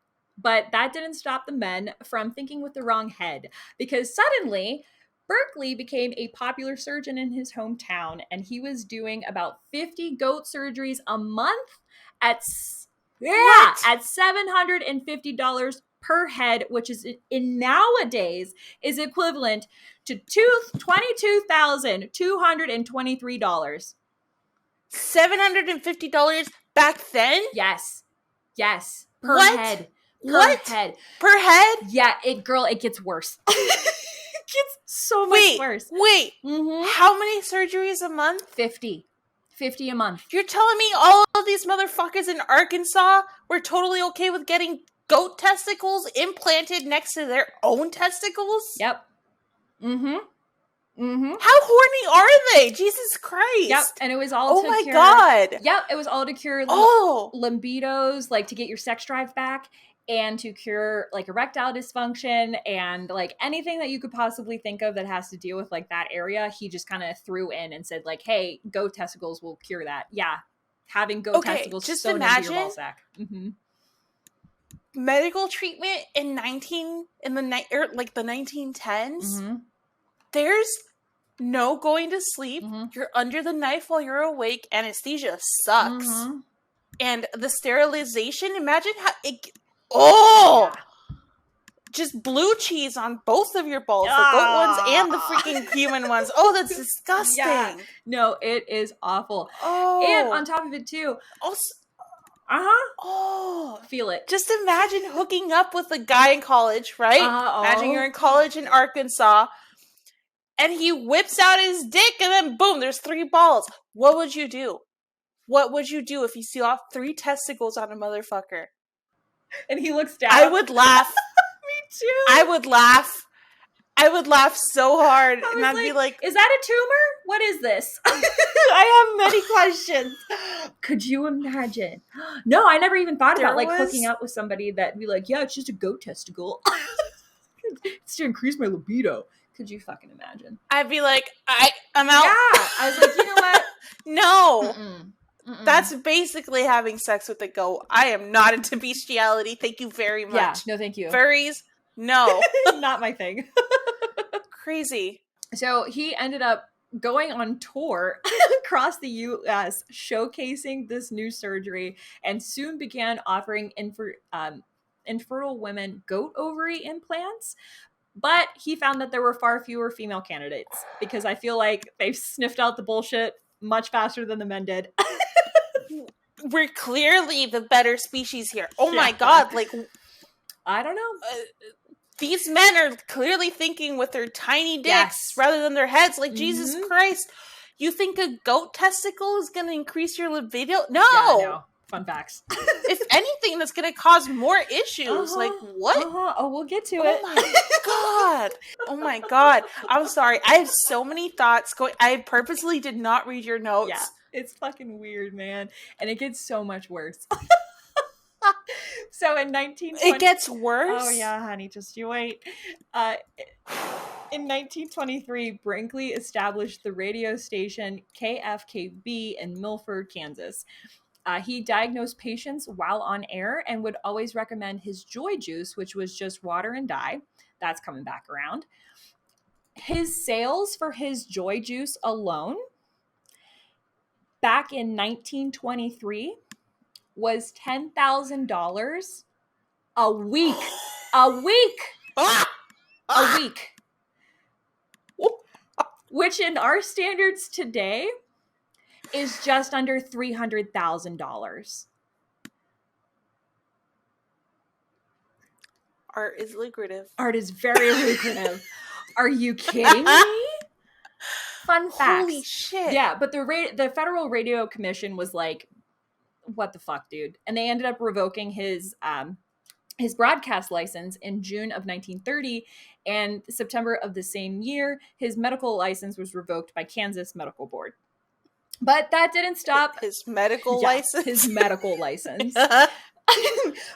But that didn't stop the men from thinking with the wrong head. Because suddenly, Berkeley became a popular surgeon in his hometown. And he was doing about 50 goat surgeries a month at $750 per head, which is in nowadays is equivalent to $22,223.
$750 back then?
Yes. Per head. Per head. Yeah, it gets worse. It gets so much worse.
Wait. Mm-hmm. How many surgeries a month?
50 a month.
You're telling me all of these motherfuckers in Arkansas were totally okay with getting goat testicles implanted next to their own testicles?
Yep. Mm-hmm.
How horny are they? Jesus Christ.
Yep. And it was all to cure.
God.
Yep. It was all to cure libidos, like to get your sex drive back, and to cure like erectile dysfunction and like anything that you could possibly think of that has to deal with like that area. He just kind of threw in and said like, hey, goat testicles will cure that. Yeah. Having goat testicles
just
sewn
imagine
into your ball sack. Mm-hmm.
Medical treatment in the 1910s.
Mm-hmm.
There's no going to sleep. Mm-hmm. You're under the knife while you're awake. Anesthesia sucks. Mm-hmm. And the sterilization, imagine how it... just blue cheese on both of your balls, the goat ones and the freaking human ones. Oh, that's disgusting. Yeah.
No, it is awful. And on top of it too... feel it.
Just imagine hooking up with a guy in college, right? Imagine you're in college in Arkansas, and he whips out his dick, and then boom, there's 3 balls. What would you do? What would you do if you see off 3 testicles on a motherfucker?
And he looks down.
I would laugh.
Me too.
I would laugh so hard, and I'd be like,
is that a tumor? What is this? I have many questions. Could you imagine? No, I never even thought about like hooking up with somebody that'd be like, yeah, it's just a goat testicle. It's to increase my libido. Could you fucking imagine?
I'd be like, I'm out.
Yeah. I was like, you know what?
No. Mm-mm. That's basically having sex with a goat. I am not into bestiality. Thank you very much.
Yeah, no thank you.
Furries, no.
Not my thing.
Crazy.
So he ended up going on tour across the U.S. showcasing this new surgery, and soon began offering infertile women goat ovary implants. But he found that there were far fewer female candidates, because I feel like they've sniffed out the bullshit much faster than the men did.
We're clearly the better species here. Oh my God. Like,
I don't know.
These men are clearly thinking with their tiny dicks rather than their heads. Like, Jesus Christ. You think a goat testicle is going to increase your libido? No.
Yeah, no. Fun facts.
If anything, that's going to cause more issues. Like, what?
Oh, we'll get to it.
Oh my God. I'm sorry. I have so many thoughts going. I purposely did not read your notes.
Yeah, it's fucking weird, man. And it gets so much worse. So in 1920...
It gets worse?
Oh yeah, honey, just you wait. In 1923, Brinkley established the radio station KFKB in Milford, Kansas. He diagnosed patients while on air and would always recommend his joy juice, which was just water and dye. That's coming back around. His sales for his joy juice alone back in 1923 was $10,000 a week. A week. Which in our standards today is just under $300,000.
Art is lucrative.
Art is very lucrative. Are you kidding me? Fun facts.
Holy shit.
Yeah, but the Federal Radio Commission was like, what the fuck, dude? And they ended up revoking his broadcast license in June of 1930, and September of the same year, his medical license was revoked by Kansas Medical Board. But that didn't stop
his medical license.
His medical license.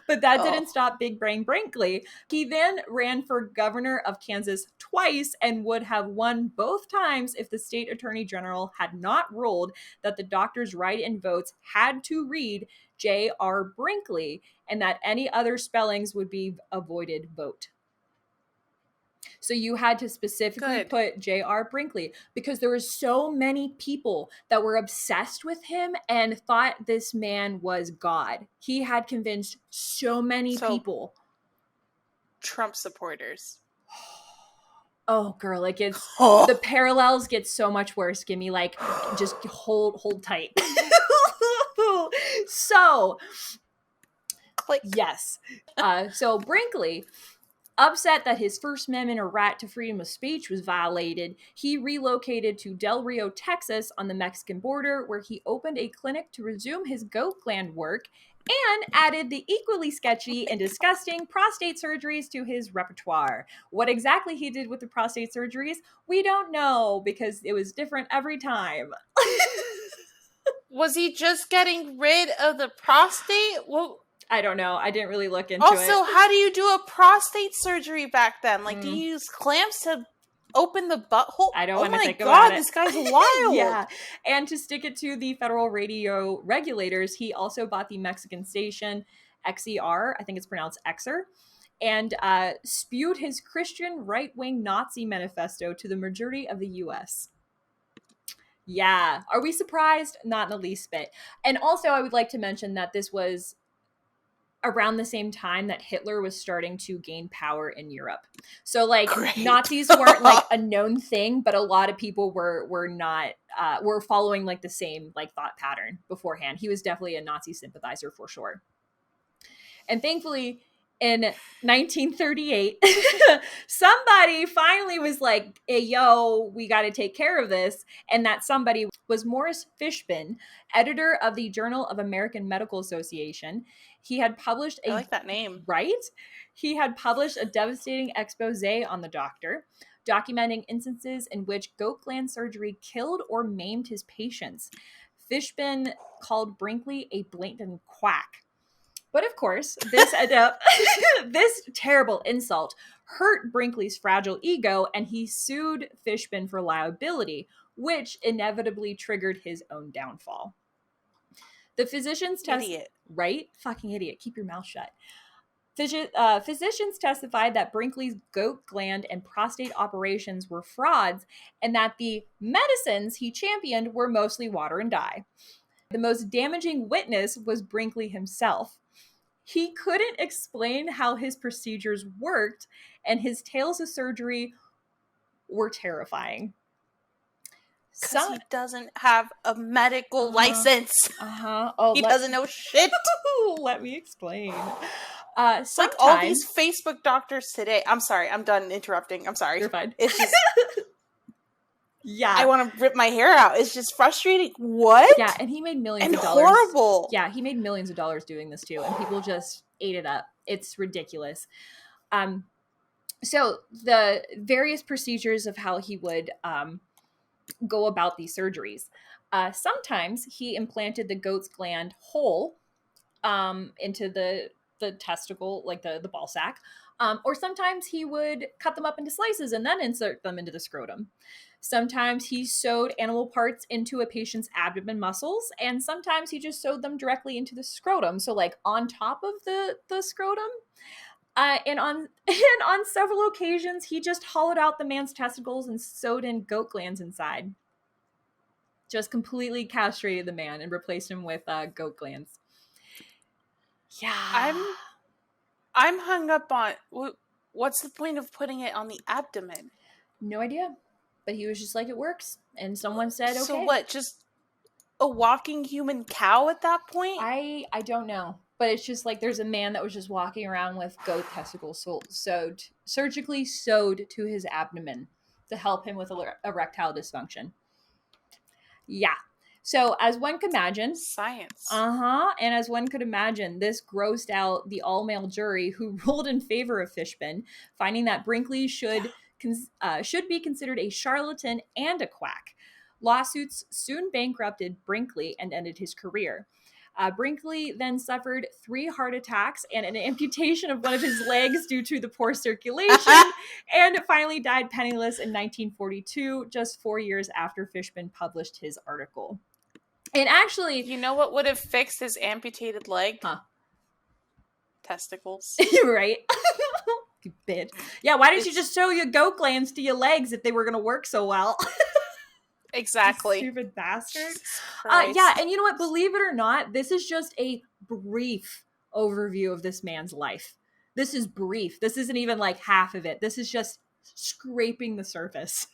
But that didn't stop Big Brain Brinkley. He then ran for governor of Kansas twice and would have won both times if the state attorney general had not ruled that the doctor's write-in votes had to read J.R. Brinkley and that any other spellings would be avoided vote. So you had to specifically put J.R. Brinkley because there were so many people that were obsessed with him and thought this man was God. He had convinced so many people.
Trump supporters.
Oh, girl, like the parallels get so much worse. Give me like, just hold tight. So, yes. So Brinkley, upset that his First Amendment or right to freedom of speech was violated, he relocated to Del Rio, Texas on the Mexican border, where he opened a clinic to resume his goat gland work and added the equally sketchy and disgusting prostate surgeries to his repertoire. What exactly he did with the prostate surgeries, we don't know because it was different every time.
Was he just getting rid of the prostate? Well,
I don't know. I didn't really look into it.
Also, how do you do a prostate surgery back then? Like, do you use clamps to open the butthole?
I don't want to think
about it. Oh my
God,
this guy's wild.
Yeah. And to stick it to the federal radio regulators, he also bought the Mexican station XER, I think it's pronounced Xer, and spewed his Christian right-wing Nazi manifesto to the majority of the U.S. Yeah. Are we surprised? Not in the least bit. And also, I would like to mention that this was around the same time that Hitler was starting to gain power in Europe. So like Nazis weren't like a known thing, but a lot of people were not were following like the same like thought pattern beforehand. He was definitely a Nazi sympathizer for sure. And thankfully in 1938, somebody finally was like, hey, yo, we got to take care of this. And that somebody was Morris Fishman, editor of the Journal of American Medical Association. He had published
I like that name.
Right? He had published a devastating expose on the doctor, documenting instances in which goat gland surgery killed or maimed his patients. Fishman called Brinkley a blatant quack. But of course, this terrible insult hurt Brinkley's fragile ego, and he sued Fishman for liability, which inevitably triggered his own downfall. The physicians
Idiot.
Right? Fucking idiot. Keep your mouth shut. Physicians testified that Brinkley's goat gland and prostate operations were frauds, and that the medicines he championed were mostly water and dye. The most damaging witness was Brinkley himself. He couldn't explain how his procedures worked, and his tales of surgery were terrifying.
Because he doesn't have a medical license.
Oh,
he doesn't know shit.
Let me explain.
Like all these Facebook doctors today. I'm sorry. I'm done interrupting. I'm sorry.
You're fine.
It's just...
Yeah.
I want to rip my hair out. It's just frustrating. What?
Yeah, and he made millions of dollars.
And horrible.
Yeah, he made millions of dollars doing this too, and people just ate it up. It's ridiculous. So the various procedures of how he would go about these surgeries. Sometimes he implanted the goat's gland whole into the testicle, like the ball sack. Or sometimes he would cut them up into slices and then insert them into the scrotum. Sometimes he sewed animal parts into a patient's abdomen muscles, and sometimes he just sewed them directly into the scrotum. So like on top of the scrotum. And on several occasions, he just hollowed out the man's testicles and sewed in goat glands inside. Just completely castrated the man and replaced him with goat glands. Yeah.
I'm hung up on, what's the point of putting it on the abdomen?
No idea. But he was just like, it works. And someone said, okay.
So what, just a walking human cow at that point?
I don't know. But it's just like there's a man that was just walking around with goat testicles surgically sewed to his abdomen to help him with erectile dysfunction. Yeah. So as one could imagine,
science.
And as one could imagine, this grossed out the all-male jury who ruled in favor of Fishman, finding that Brinkley should be considered a charlatan and a quack. Lawsuits soon bankrupted Brinkley and ended his career. Brinkley then suffered 3 heart attacks and an amputation of one of his legs due to the poor circulation, and finally died penniless in 1942, just 4 years after Fishman published his article. And actually...
You know what would have fixed his amputated leg?
Huh.
Testicles.
Right? You bitch. Yeah, why didn't you just sew your goat glands to your legs if they were going to work so well?
Exactly.
Stupid bastard. Yeah, and you know what? Believe it or not, this is just a brief overview of this man's life. This is brief. This isn't even like half of it. This is just scraping the surface.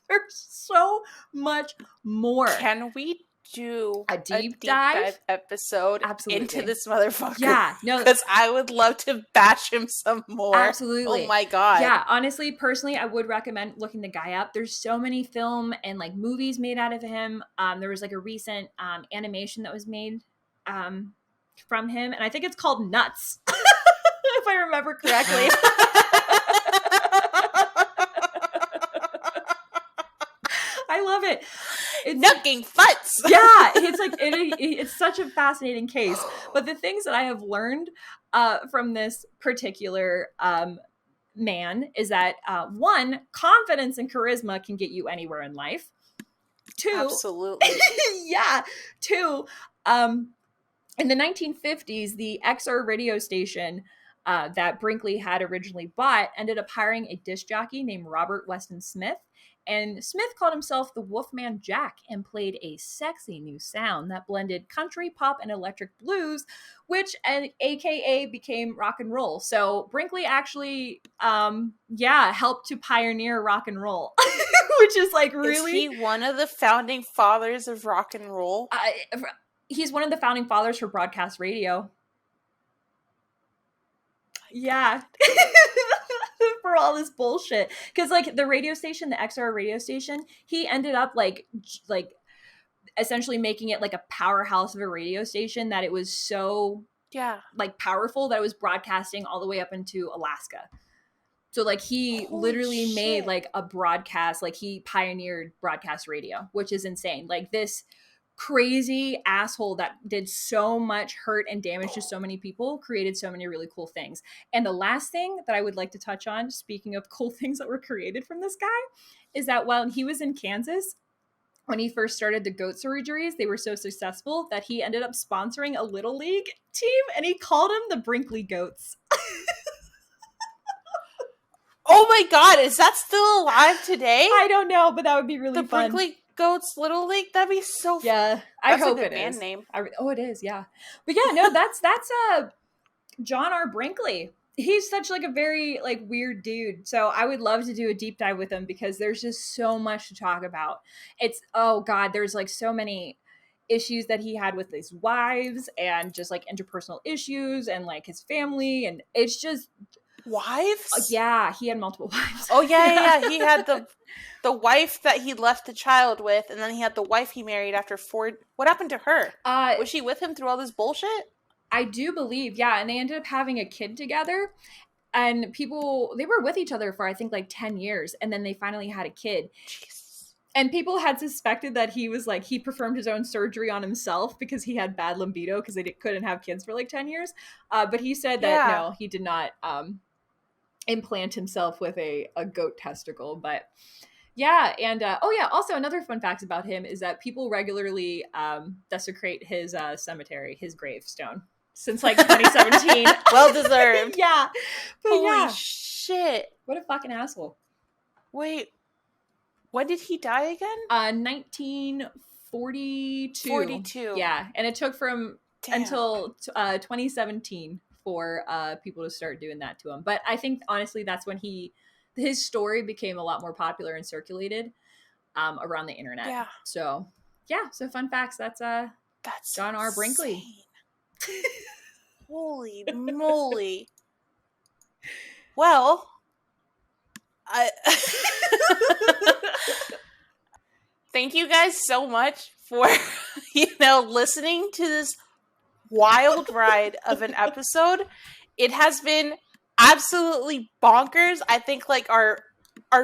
There's so much more.
Can we do
a deep dive
episode into this motherfucker?
Yeah, no,
because I would love to bash him some more.
Absolutely.
Oh my god.
Yeah, honestly, personally, I would recommend looking the guy up. There's so many film and like movies made out of him. There was like a recent animation that was made from him, and I think it's called Nuts, if I remember correctly. I love it. It's
Nucking futz.
Yeah, it's like it's such a fascinating case. But the things that I have learned from this particular man is that 1, confidence and charisma can get you anywhere in life. 2,
absolutely.
Yeah. 2, in the 1950s, the XR radio station that Brinkley had originally bought ended up hiring a disc jockey named Robert Weston Smith. And Smith called himself the Wolfman Jack and played a sexy new sound that blended country, pop, and electric blues, which AKA became rock and roll. So Brinkley actually, helped to pioneer rock and roll, which is like really...
Is he one of the founding fathers of rock and roll?
He's one of the founding fathers for broadcast radio. Yeah. For all this bullshit, because like the radio station, the XR radio station, he ended up like essentially making it like a powerhouse of a radio station that it was so like powerful that it was broadcasting all the way up into Alaska. So like he literally made like a broadcast, like he pioneered broadcast radio, which is insane. Like this crazy asshole that did so much hurt and damage to so many people created so many really cool things. And the last thing that I would like to touch on, speaking of cool things that were created from this guy, is that while he was in Kansas, when he first started the goat surgeries, they were so successful that he ended up sponsoring a little league team, and he called them the Brinkley Goats.
Oh my god, is that still alive today?
I don't know, but that would be really fun.
The Brinkley Goats Little League? That'd be so fun.
Yeah, I hope it
band
is.
Name.
It is, yeah. But yeah, no, that's John R. Brinkley. He's such like a very like weird dude. So I would love to do a deep dive with him because there's just so much to talk about. It's, oh god, there's like so many issues that he had with his wives and just like interpersonal issues and like his family, and it's just
wives.
Yeah, he had multiple wives.
Oh yeah. He had the wife that he left the child with, and then he had the wife he married after 4. What happened to her? Was she with him through all this bullshit? I
do believe, yeah, and they ended up having a kid together. And they were with each other for I think like 10 years, and then they finally had a kid.
Jeez.
And people had suspected that he was like, he performed his own surgery on himself because he had bad libido because they couldn't have kids for like 10 years. But he said that no, he did not implant himself with a goat testicle. But yeah, and also another fun fact about him is that people regularly desecrate his cemetery, his gravestone, since like 2017.
Well deserved.
Yeah. But
holy shit.
What a fucking asshole.
Wait, when did he die again?
1942.
42.
Yeah, and it took until 2017 for people to start doing that to him. But I think honestly that's when his story became a lot more popular and circulated around the internet.
Yeah.
So fun facts. That's John R. Brinkley.
Holy moly. Well, thank you guys so much for, listening to this wild ride of an episode. It has been absolutely bonkers. I think like our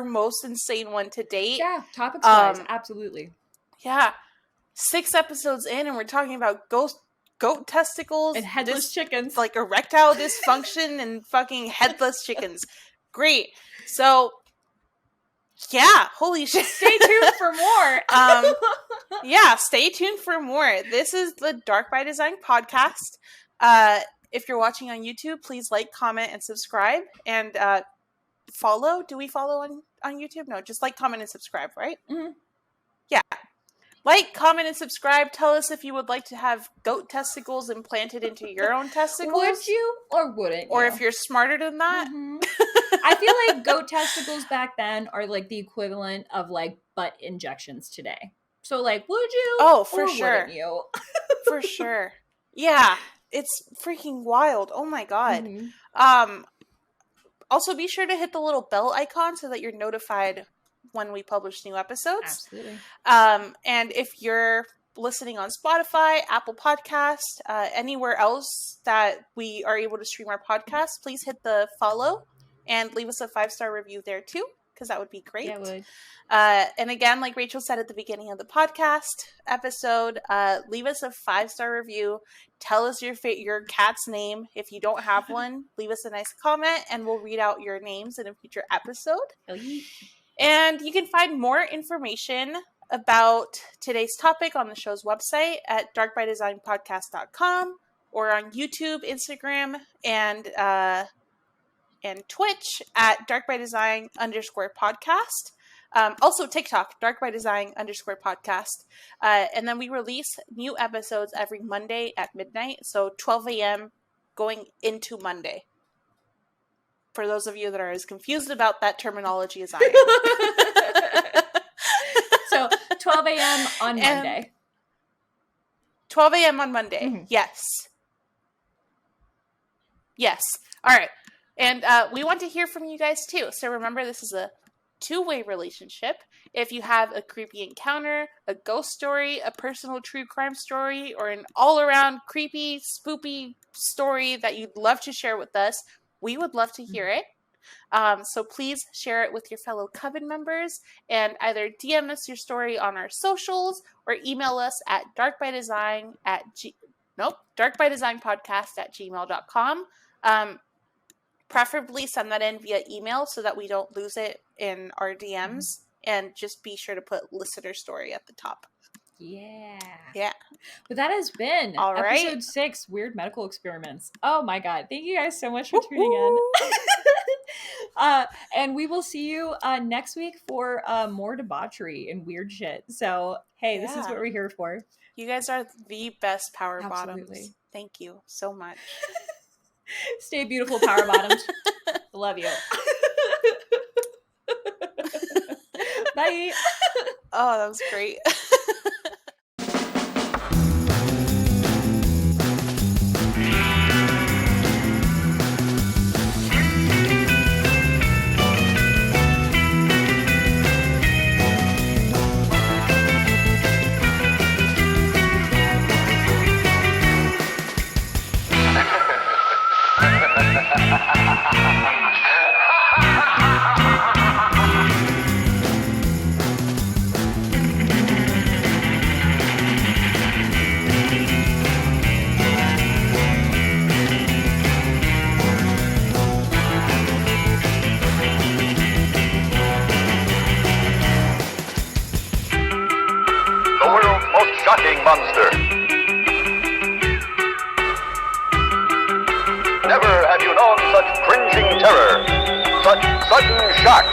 most insane one to date.
Yeah, topics wise, absolutely.
Yeah. 6 episodes in and we're talking about goat testicles
and headless chickens.
Like erectile dysfunction and fucking headless chickens. Great. So yeah, holy shit.
Stay tuned for more.
Yeah, stay tuned for more. This is the Dark by Design podcast. If you're watching on YouTube, please like, comment, and subscribe. And follow. Do we follow on YouTube? No, just like, comment, and subscribe, right?
Mm-hmm.
Yeah. Like, comment, and subscribe. Tell us if you would like to have goat testicles implanted into your own testicles.
Would you or wouldn't you?
Or if you're smarter than that.
Mm-hmm. I feel like goat testicles back then are like the equivalent of like butt injections today. So like, would you?
Oh, for
or
sure.
Wouldn't you?
For sure. Yeah. It's freaking wild. Oh my god.
Mm-hmm.
Also, be sure to hit the little bell icon so that you're notified when we publish new episodes.
Absolutely.
And if you're listening on Spotify, Apple Podcast, anywhere else that we are able to stream our podcast, please hit the follow and leave us a 5-star review there too, because that would be great.
Yeah, it would.
And again, like Rachel said at the beginning of the podcast episode, leave us a 5-star review. Tell us your cat's name. If you don't have one, leave us a nice comment and we'll read out your names in a future episode.
Oh, yeah.
And you can find more information about today's topic on the show's website at darkbydesignpodcast.com or on YouTube, Instagram, and Twitch at darkbydesign_podcast. Also TikTok, darkbydesign_podcast. And then we release new episodes every Monday at midnight, so 12 a.m. going into Monday. For those of you that are as confused about that terminology as I am.
So 12 a.m. on Monday.
12 a.m. on Monday. Mm-hmm. Yes. Yes. All right. And we want to hear from you guys too. So remember, this is a 2-way relationship. If you have a creepy encounter, a ghost story, a personal true crime story, or an all-around creepy, spoopy story that you'd love to share with us, we would love to hear it. So please share it with your fellow Coven members and either DM us your story on our socials or email us at darkbydesignpodcast@gmail.com. Preferably send that in via email so that we don't lose it in our DMs, and just be sure to put listener story at the top.
Yeah.
But
that has been episode 6, Weird Medical Experiments. Oh my god. Thank you guys so much for tuning in. And we will see you next week for more debauchery and weird shit. So, hey, this is what we're here for.
You guys are the best power bottoms. Thank you so much.
Stay beautiful, power bottoms. Love you. Bye.
Oh, that was great.
Monster. Never have you known such cringing terror, such sudden shock.